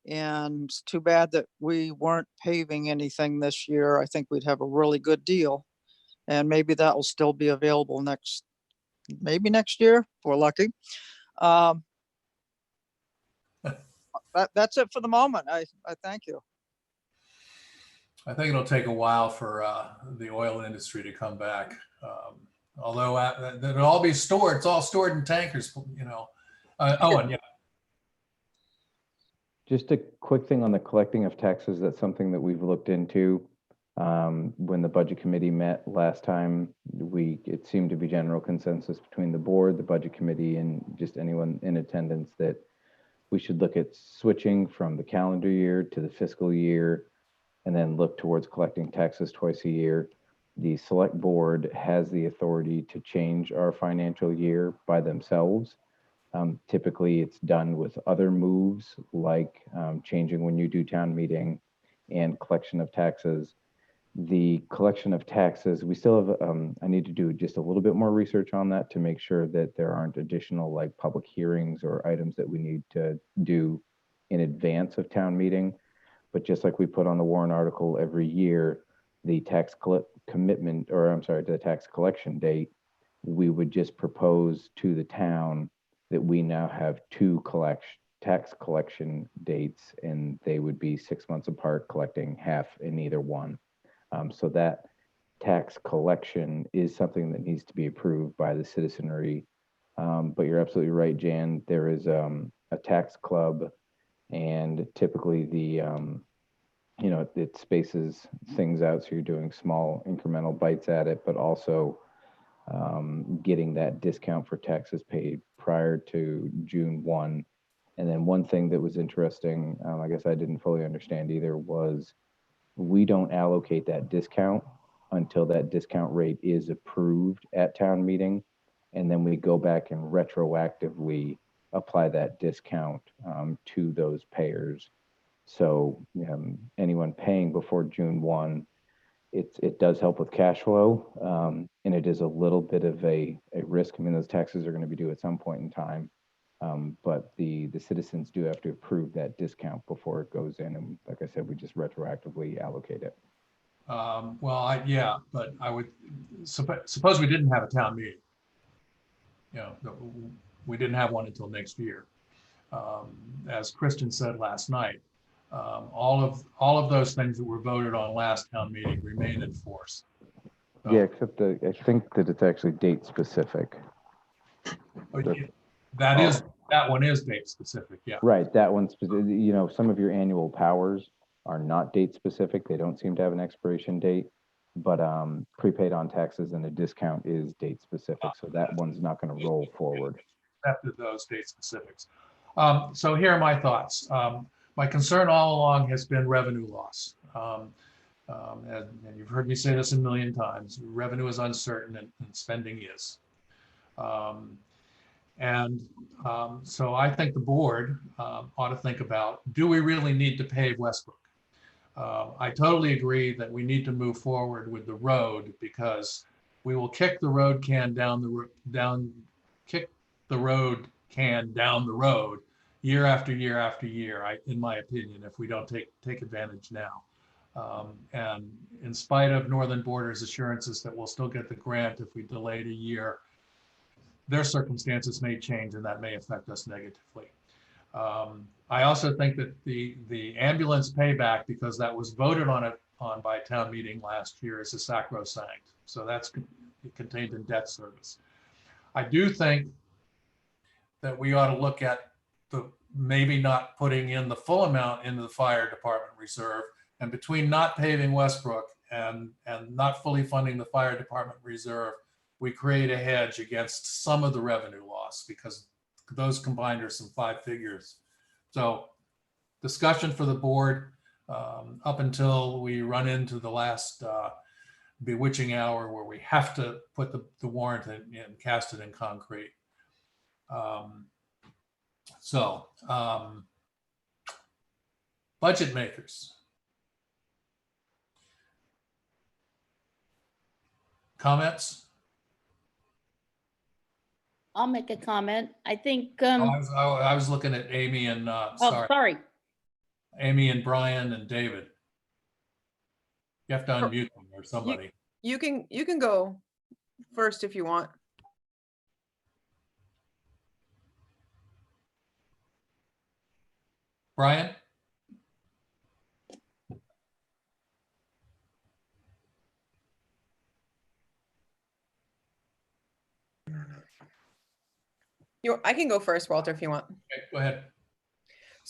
and it's too bad that we weren't paving anything this year. I think we'd have a really good deal, and maybe that will still be available maybe next year if we're lucky. That's it for the moment. I thank you. I think it'll take a while for the oil industry to come back. Although it'll all be stored. It's all stored in tankers, you know. Owen, yeah. Just a quick thing on the collecting of taxes. That's something that we've looked into. When the budget committee met last time, it seemed to be general consensus between the board, the budget committee, and just anyone in attendance that we should look at switching from the calendar year to the fiscal year, and then look towards collecting taxes twice a year. The select board has the authority to change our financial year by themselves. Typically, it's done with other moves like changing when you do town meeting and collection of taxes. The collection of taxes, we still have, I need to do just a little bit more research on that to make sure that there aren't additional like public hearings or items that we need to do in advance of town meeting. But just like we put on the warrant article every year, the tax commitment, or I'm sorry, the tax collection date, we would just propose to the town that we now have two tax collection dates, and they would be 6 months apart, collecting half in either one. So that tax collection is something that needs to be approved by the citizenry. But you're absolutely right, Jan. There is a tax club, and typically the it spaces things out, so you're doing small incremental bites at it, but also getting that discount for taxes paid prior to June 1. And then one thing that was interesting, I guess I didn't fully understand either, was we don't allocate that discount until that discount rate is approved at town meeting. And then we go back and retroactively apply that discount to those payers. So anyone paying before June 1, it does help with cash flow, and it is a little bit of a risk. I mean, those taxes are going to be due at some point in time, but the citizens do have to approve that discount before it goes in. And like I said, we just retroactively allocate it. Yeah, but I would suppose we didn't have a town meeting. We didn't have one until next year. As Kristen said last night, all of those things that were voted on last town meeting remain in force. So, Yeah, except I think that it's actually date specific. That one is date specific. Yeah. Right. That one's, some of your annual powers are not date specific. They don't seem to have an expiration date, but prepaid on taxes and a discount is date specific. So that one's not going to roll forward. After those date specifics. So here are my thoughts. My concern all along has been revenue loss. And you've heard me say this a million times. Revenue is uncertain and spending is. So I think the board ought to think about, do we really need to pave Westbrook? I totally agree that we need to move forward with the road, because we will kick the road can down the road year after year after year, in my opinion, if we don't take advantage now. And in spite of Northern Borders assurances that we'll still get the grant if we delayed a year, their circumstances may change and that may affect us negatively. I also think that the ambulance payback, because that was voted on by town meeting last year, is a sacrosanct. So that's contained in debt service. I do think that we ought to look at maybe not putting in the full amount into the fire department reserve, and between not paving Westbrook and not fully funding the fire department reserve, we create a hedge against some of the revenue loss, because those combined are some 5 figures. So discussion for the board up until we run into the last bewitching hour where we have to put the warrant in and cast it in concrete. Budget makers. Comments? I'll make a comment. I think, I was looking at Amy and, sorry. Amy and Brian and David. You have to unmute them or somebody. You can go first if you want. Brian? I can go first, Walter, if you want. Okay, go ahead.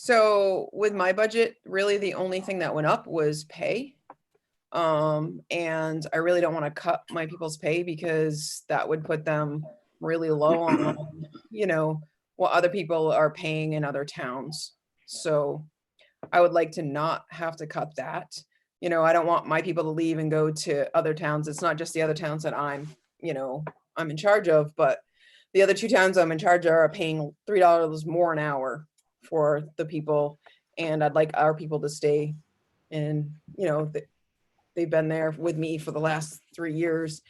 So with my budget, really the only thing that went up was pay. And I really don't want to cut my people's pay because that would put them really low on, you know, what other people are paying in other towns. So I would like to not have to cut that. You know, I don't want my people to leave and go to other towns. It's not just the other towns that I'm in charge of, but the other 2 towns I'm in charge of are paying $3 more an hour for the people. And I'd like our people to stay. And, they've been there with me for the last 3 years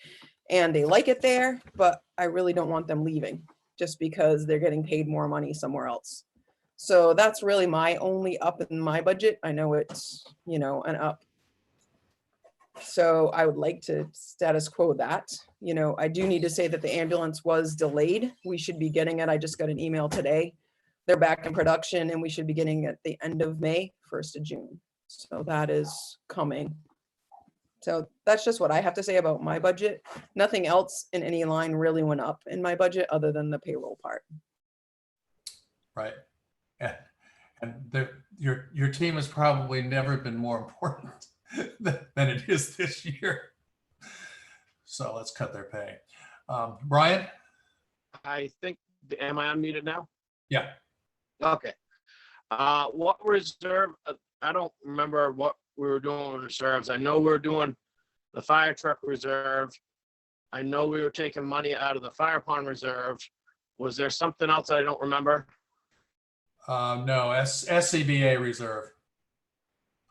and they like it there, but I really don't want them leaving just because they're getting paid more money somewhere else. So that's really my only up in my budget. I know it's, an up. So I would like to status quo that. I do need to say that the ambulance was delayed. We should be getting it. I just got an email today. They're back in production and we should be getting it at the end of May, 1st of June. So that is coming. So that's just what I have to say about my budget. Nothing else in any line really went up in my budget other than the payroll part. Right. And your team has probably never been more important than it is this year. So let's cut their pay. Brian? I think, am I unmuted now? Yeah. Okay. What reserve, I don't remember what we were doing with reserves. I know we were doing the fire truck reserve. I know we were taking money out of the fire pond reserve. Was there something else I don't remember? No, SCBA reserve.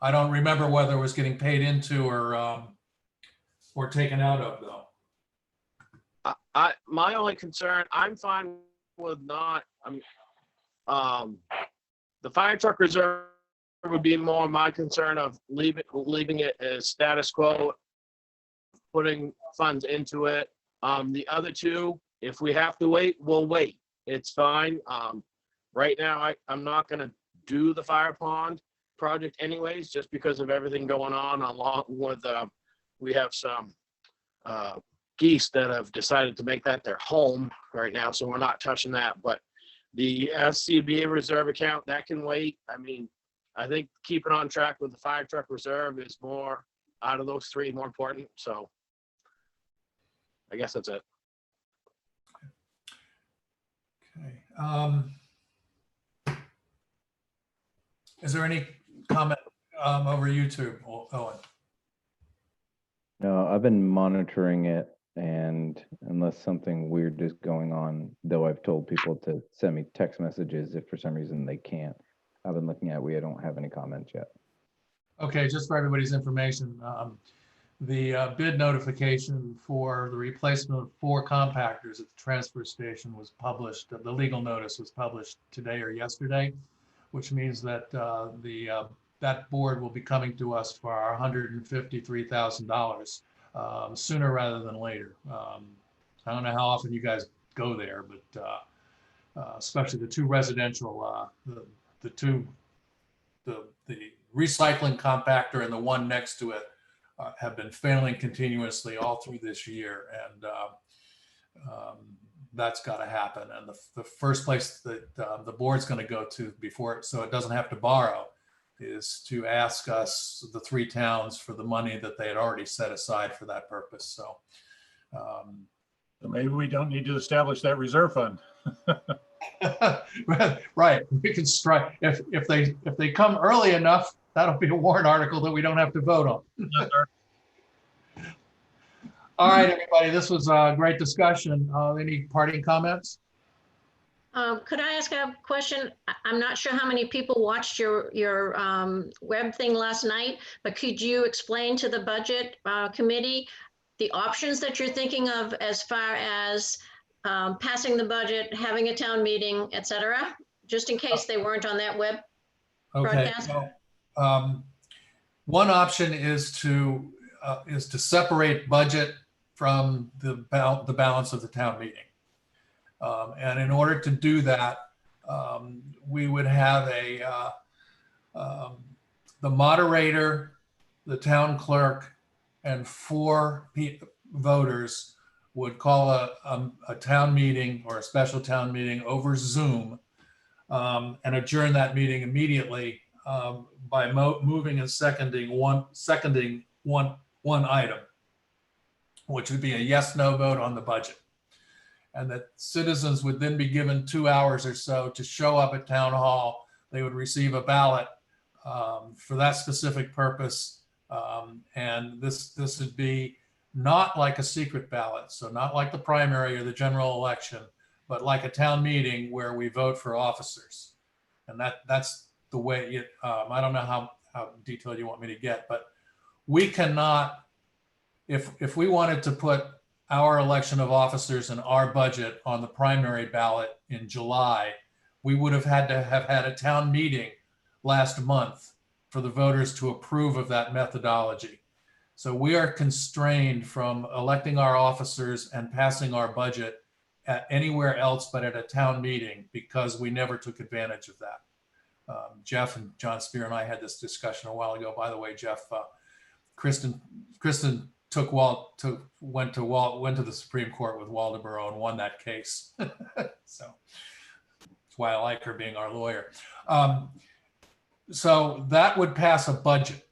I don't remember whether it was getting paid into or taken out of though. My only concern, I'm fine with not, the fire truck reserve would be more my concern of leaving it as status quo, putting funds into it. The other 2, if we have to wait, we'll wait. It's fine. Right now, I'm not going to do the fire pond project anyways, just because of everything going on, along with we have some geese that have decided to make that their home right now, so we're not touching that. But the SCBA reserve account, that can wait. I think keeping on track with the fire truck reserve is more, out of those 3, more important. So I guess that's it. Okay. Is there any comment over YouTube, Owen? No, I've been monitoring it, and unless something weird is going on, though I've told people to send me text messages if for some reason they can't. I've been looking at, we don't have any comments yet. Okay, just for everybody's information, the bid notification for the replacement of 4 compactors at the transfer station was published. The legal notice was published today or yesterday, which means that that board will be coming to us for our $153,000 sooner rather than later. I don't know how often you guys go there, but especially the 2 residential, the recycling compactor and the one next to it have been failing continuously all through this year, and that's got to happen. And the first place that the board's going to go to before, so it doesn't have to borrow, is to ask us, the 3 towns, for the money that they had already set aside for that purpose. So Maybe we don't need to establish that reserve fund. right, we can strike if they come early enough. That'll be a warrant article that we don't have to vote on. All right, everybody, this was a great discussion. Any parting comments? Could I ask a question? I'm not sure how many people watched your web thing last night, but could you explain to the budget committee the options that you're thinking of as far as passing the budget, having a town meeting, et cetera, just in case they weren't on that web broadcast? So, one option is to separate budget from the balance of the town meeting. And in order to do that, we would have the moderator, the town clerk, and 4 voters would call a town meeting or a special town meeting over Zoom and adjourn that meeting immediately by moving and seconding one item, which would be a yes/no vote on the budget. And that citizens would then be given 2 hours or so to show up at town hall. They would receive a ballot for that specific purpose. And this would be not like a secret ballot, so not like the primary or the general election, but like a town meeting where we vote for officers. And that's the way it, I don't know how detailed you want me to get, but we cannot, if we wanted to put our election of officers and our budget on the primary ballot in July, we would have had to have had a town meeting last month for the voters to approve of that methodology. So we are constrained from electing our officers and passing our budget at anywhere else but at a town meeting because we never took advantage of that. Jeff and John Spear and I had this discussion a while ago. By the way, Jeff, Kristen went to the Supreme Court with Waldeboro and won that case. So that's why I like her being our lawyer. So that would pass a budget.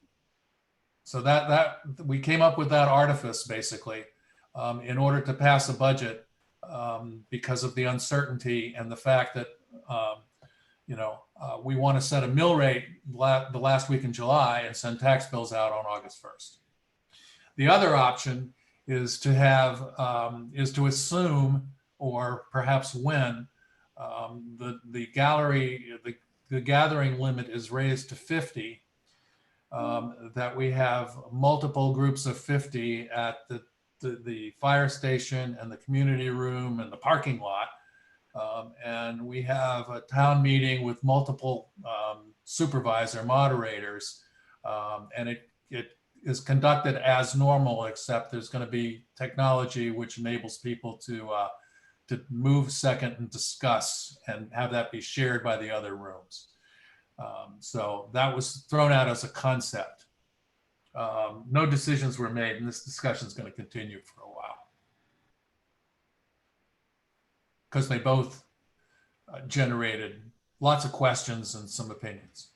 So that we came up with that artifice basically in order to pass a budget because of the uncertainty and the fact that we want to set a mill rate the last week in July and send tax bills out on August 1st. The other option is to have is to assume, or perhaps when the gathering limit is raised to 50, that we have multiple groups of 50 at the fire station and the community room and the parking lot. And we have a town meeting with multiple supervisor moderators, and it is conducted as normal, except there's going to be technology which enables people to move second and discuss and have that be shared by the other rooms. So that was thrown out as a concept. No decisions were made, and this discussion is going to continue for a while because they both generated lots of questions and some opinions.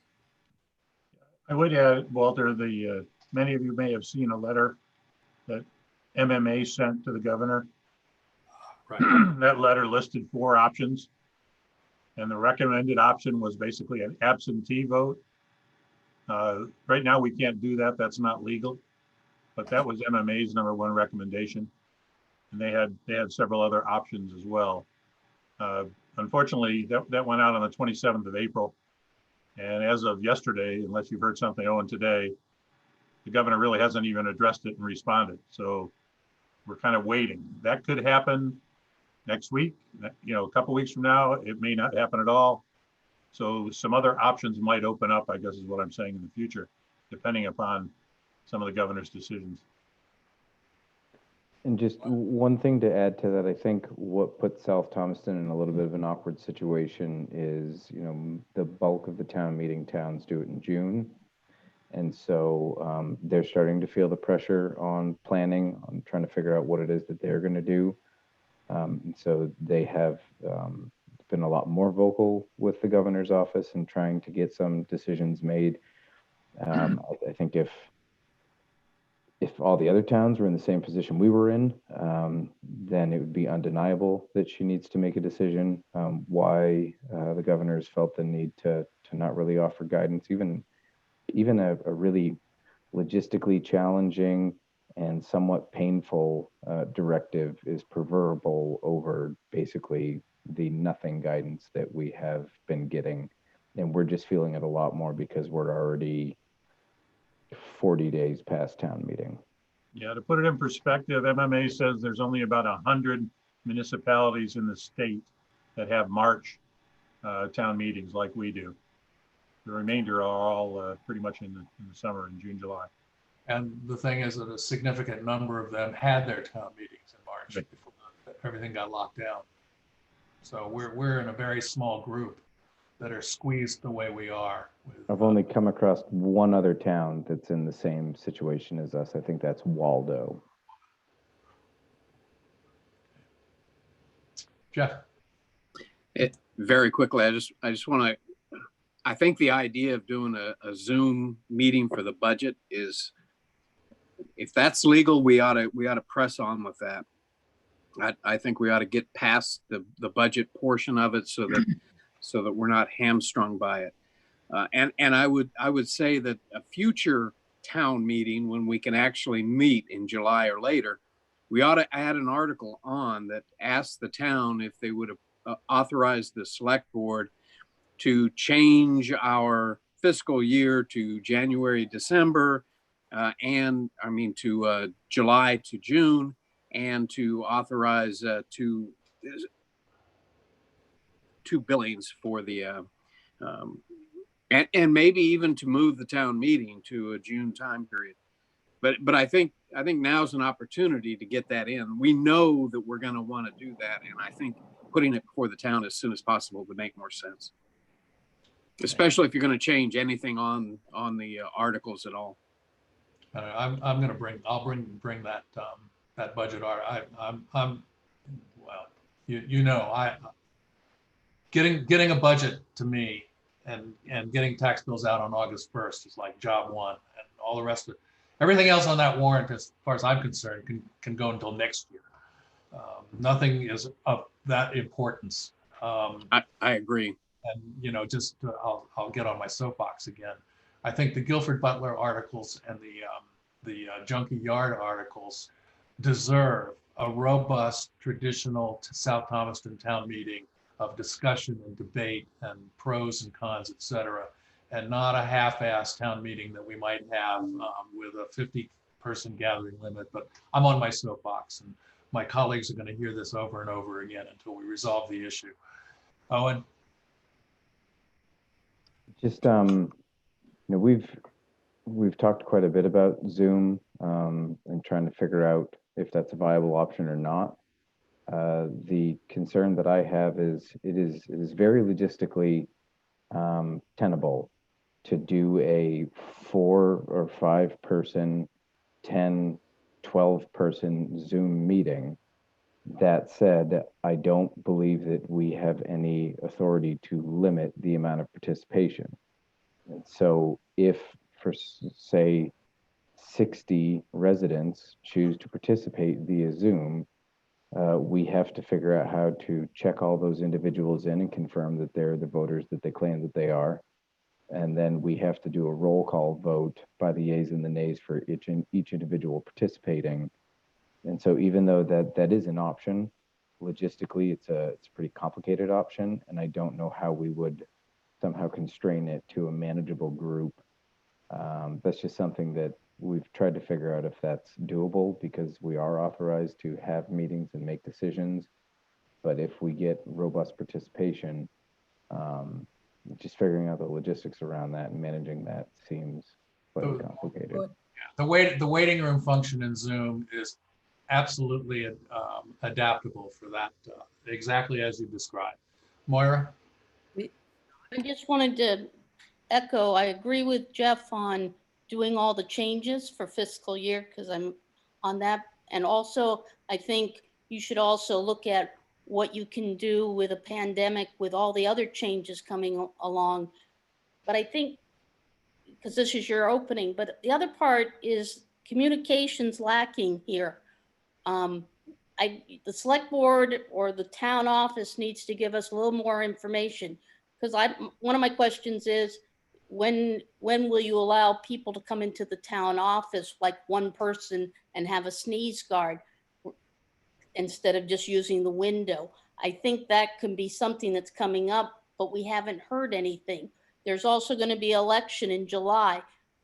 I would add, Walter, many of you may have seen a letter that MMA sent to the governor. Right. That letter listed 4 options, and the recommended option was basically an absentee vote. Right now, we can't do that. That's not legal, but that was MMA's #1 recommendation, and they had several other options as well. Unfortunately, that went out on the 27th of April, and as of yesterday, unless you've heard something today, the governor really hasn't even addressed it and responded. So we're kind of waiting. That could happen next week, a couple weeks from now. It may not happen at all. So some other options might open up, I guess is what I'm saying, in the future, depending upon some of the governor's decisions. And just one thing to add to that, I think what put South Thomaston in a little bit of an awkward situation is, the bulk of the town meeting towns do it in June. And so they're starting to feel the pressure on planning, on trying to figure out what it is that they're going to do. And so they have been a lot more vocal with the governor's office and trying to get some decisions made. I think if all the other towns were in the same position we were in, then it would be undeniable that she needs to make a decision. Why the governor's felt the need to not really offer guidance, even a really logistically challenging and somewhat painful directive is preferable over basically the nothing guidance that we have been getting. And we're just feeling it a lot more because we're already 40 days past town meeting. Yeah, to put it in perspective, MMA says there's only about 100 municipalities in the state that have March town meetings like we do. The remainder are all pretty much in the summer, in June, July. And the thing is that a significant number of them had their town meetings in March before everything got locked down. So we're in a very small group that are squeezed the way we are. I've only come across one other town that's in the same situation as us. I think that's Waldo. Jeff? very quickly, I just want to, I think the idea of doing a Zoom meeting for the budget is, if that's legal, we ought to press on with that. I think we ought to get past the budget portion of it so that we're not hamstrung by it. And I would say that a future town meeting, when we can actually meet in July or later, we ought to add an article on that asks the town if they would authorize the select board to change our fiscal year to January, December, to July to June, and to authorize two billings for the and maybe even to move the town meeting to a June time period. But I think now's an opportunity to get that in. We know that we're going to want to do that, and I think putting it before the town as soon as possible would make more sense, especially if you're going to change anything on the articles at all. I'll bring that that budget art. Getting a budget to me and getting tax bills out on August 1st is like job one, and all the rest of it. Everything else on that warrant, as far as I'm concerned, can go until next year. Nothing is of that importance. I agree. And I'll get on my soapbox again. I think the Guilford Butler articles and the Junkie Yard articles deserve a robust, traditional South Thomaston town meeting of discussion and debate and pros and cons, et cetera, and not a half-assed town meeting that we might have with a 50-person gathering limit. But I'm on my soapbox, and my colleagues are going to hear this over and over again until we resolve the issue. Owen? Just, we've talked quite a bit about Zoom and trying to figure out if that's a viable option or not. The concern that I have is it is very logistically tenable to do a 4 or 5 person, 10, 12 person Zoom meeting. That said, I don't believe that we have any authority to limit the amount of participation. And so if, for say, 60 residents choose to participate via Zoom, we have to figure out how to check all those individuals in and confirm that they're the voters that they claim that they are. And then we have to do a roll call vote by the yeas and the nays for each individual participating. And so even though that is an option, logistically, it's a pretty complicated option. And I don't know how we would somehow constrain it to a manageable group. That's just something that we've tried to figure out if that's doable, because we are authorized to have meetings and make decisions. But if we get robust participation, just figuring out the logistics around that and managing that seems quite complicated. The waiting room function in Zoom is absolutely adaptable for that, exactly as you described. Moira? I just wanted to echo, I agree with Jeff on doing all the changes for fiscal year, because I'm on that. And also, I think you should also look at what you can do with a pandemic, with all the other changes coming along. But I think, because this is your opening, but the other part is communications lacking here. The select board or the town office needs to give us a little more information, because one of my questions is, when will you allow people to come into the town office, like one person, and have a sneeze guard instead of just using the window? I think that can be something that's coming up, but we haven't heard anything. There's also going to be election in July,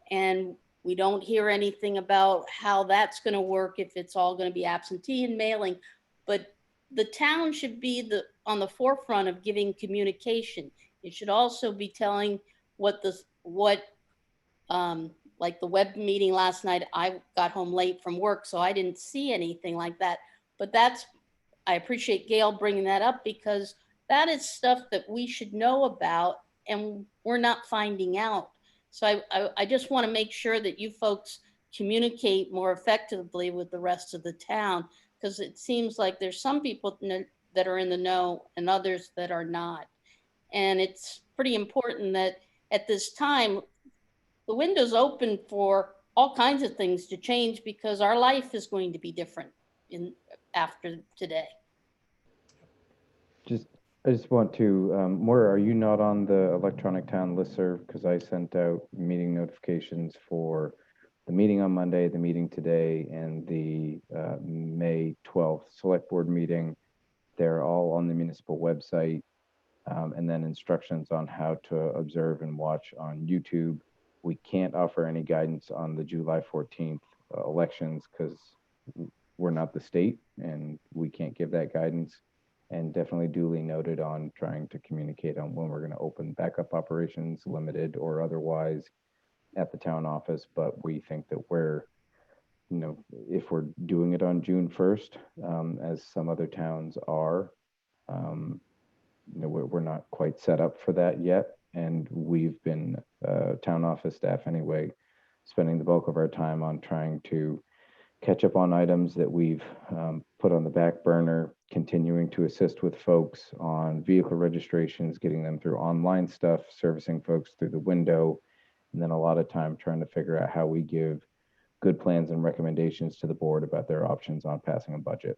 and we don't hear anything about how that's going to work, if it's all going to be absentee and mailing. But the town should be on the forefront of giving communication. It should also be telling like the web meeting last night. I got home late from work, so I didn't see anything like that. But I appreciate Gail bringing that up, because that is stuff that we should know about and we're not finding out. So I just want to make sure that you folks communicate more effectively with the rest of the town, because it seems like there's some people that are in the know and others that are not. And it's pretty important that at this time, the window's open for all kinds of things to change because our life is going to be different after today. I just want to, Maura, are you not on the electronic town listserv? Because I sent out meeting notifications for the meeting on Monday, the meeting today, and the May 12th select board meeting. They're all on the municipal website. And then instructions on how to observe and watch on YouTube. We can't offer any guidance on the July 14th elections because we're not the state and we can't give that guidance. And definitely duly noted on trying to communicate on when we're going to open backup operations, limited or otherwise, at the town office. But we think that we're, you know, if we're doing it on June 1st, as some other towns are, you know, we're not quite set up for that yet. And we've been, town office staff anyway, spending the bulk of our time on trying to catch up on items that we've put on the back burner, continuing to assist with folks on vehicle registrations, getting them through online stuff, servicing folks through the window, and then a lot of time trying to figure out how we give good plans and recommendations to the board about their options on passing a budget.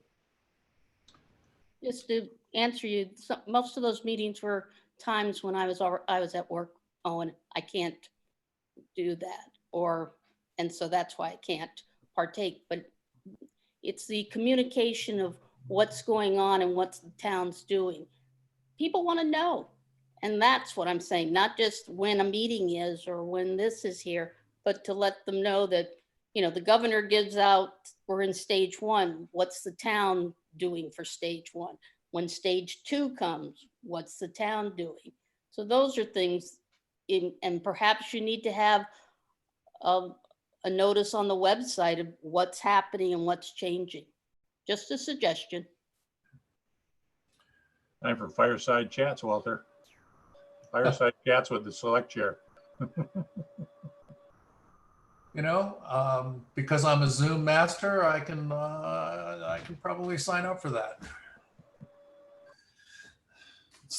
Just to answer you, most of those meetings were times when I was at work. Oh, and I can't do that, and so that's why I can't partake. But it's the communication of what's going on and what the town's doing. People want to know, and that's what I'm saying. Not just when a meeting is or when this is here, but to let them know that, you know, the governor gives out, we're in stage 1. What's the town doing for stage 1? When stage 2 comes, what's the town doing? So those are things and perhaps you need to have a notice on the website of what's happening and what's changing. Just a suggestion. Time for fireside chats, Walter. Fireside chats with the select chair. You know, because I'm a Zoom master, I can probably sign up for that.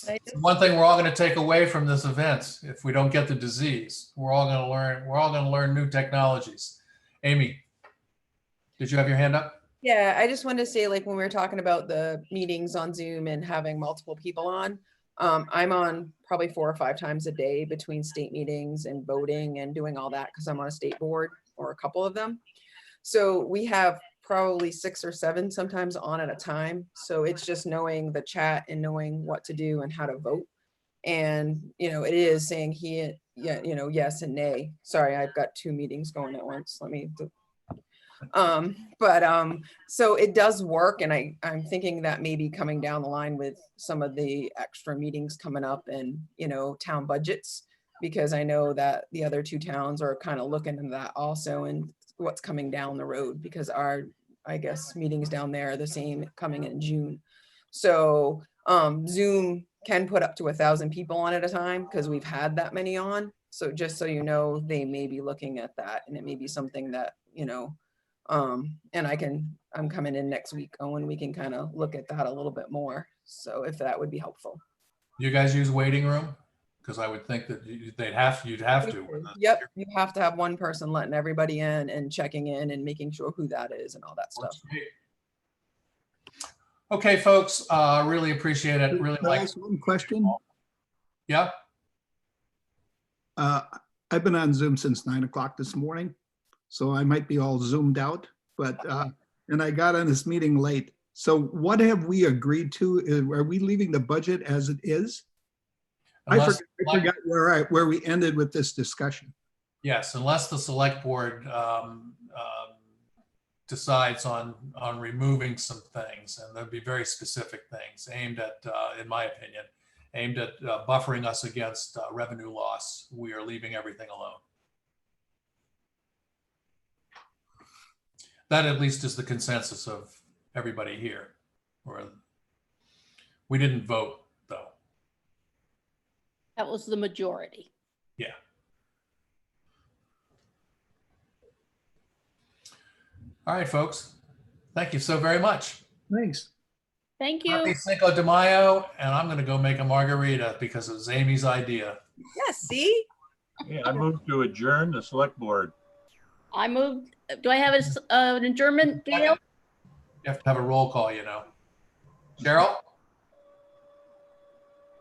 It's one thing we're all going to take away from this event. If we don't get the disease, we're all going to learn. We're all going to learn new technologies. Amy, did you have your hand up? Yeah, I just wanted to say, like, when we were talking about the meetings on Zoom and having multiple people on, I'm on probably 4 or 5 times a day between state meetings and voting and doing all that because I'm on a state board or a couple of them. So we have probably 6 or 7 sometimes on at a time. So it's just knowing the chat and knowing what to do and how to vote. And, you know, it is saying yeah, you know, yes and nay. Sorry, I've got 2 meetings going at once. Let me do. So it does work. And I'm thinking that maybe coming down the line with some of the extra meetings coming up and, you know, town budgets, because I know that the other 2 towns are kind of looking into that also and what's coming down the road, because our, I guess, meetings down there are the same coming in June. So Zoom can put up to 1,000 people on at a time because we've had that many on. So just so you know, they may be looking at that, and it may be something that, you know, and I'm coming in next week, Owen, we can kind of look at that a little bit more. So if that would be helpful. You guys use waiting room? Because I would think that you'd have to. Yep, you have to have one person letting everybody in and checking in and making sure who that is and all that stuff. Okay, folks, really appreciate it. Really Can I like. ask one question? Yeah. I've been on Zoom since 9 o'clock this morning, so I might be all zoomed out, but, and I got on this meeting late. So what have we agreed to? Are we leaving the budget as it is? I forgot where we ended with this discussion. Yes, unless the select board decides on removing some things, and there'll be very specific things aimed at, in my opinion, aimed at buffering us against revenue loss. We are leaving everything alone. That at least is the consensus of everybody here. We didn't vote, though. That was the majority. Yeah. All right, folks. Thank you so very much. Thanks. Thank Happy you. Cinco de Mayo, and I'm gonna go make a margarita because it was Amy's idea. Yeah, see? Yeah, I move to adjourn the select board. I moved, do I have an adjournment, Gail? You have to have a roll call, you know. Cheryl?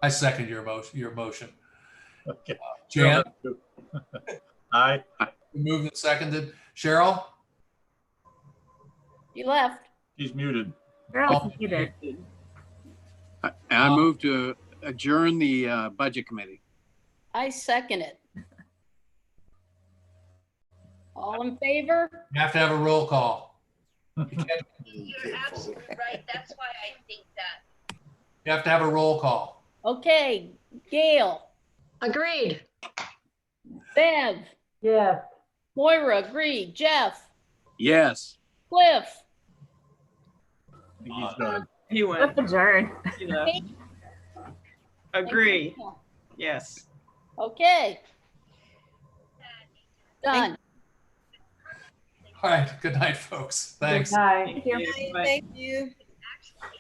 I second your motion. Okay. Jan, Aye. moved and seconded. Cheryl? You left. She's muted. Girls, you did. I move to adjourn the budget committee. I second it. All in favor? You have to have a roll call. You're absolutely right. That's why I think that. You have to have a roll call. Okay, Gail, Agreed. Bev, Yes. Moira, agreed. Jeff, Yes. Cliff, I think he's done. He Let's went, adjourn. he left. Agree, yes. Okay. Done. All right, good night, folks. Thanks. Good night. Thank you. Bye. Thank you. Actually,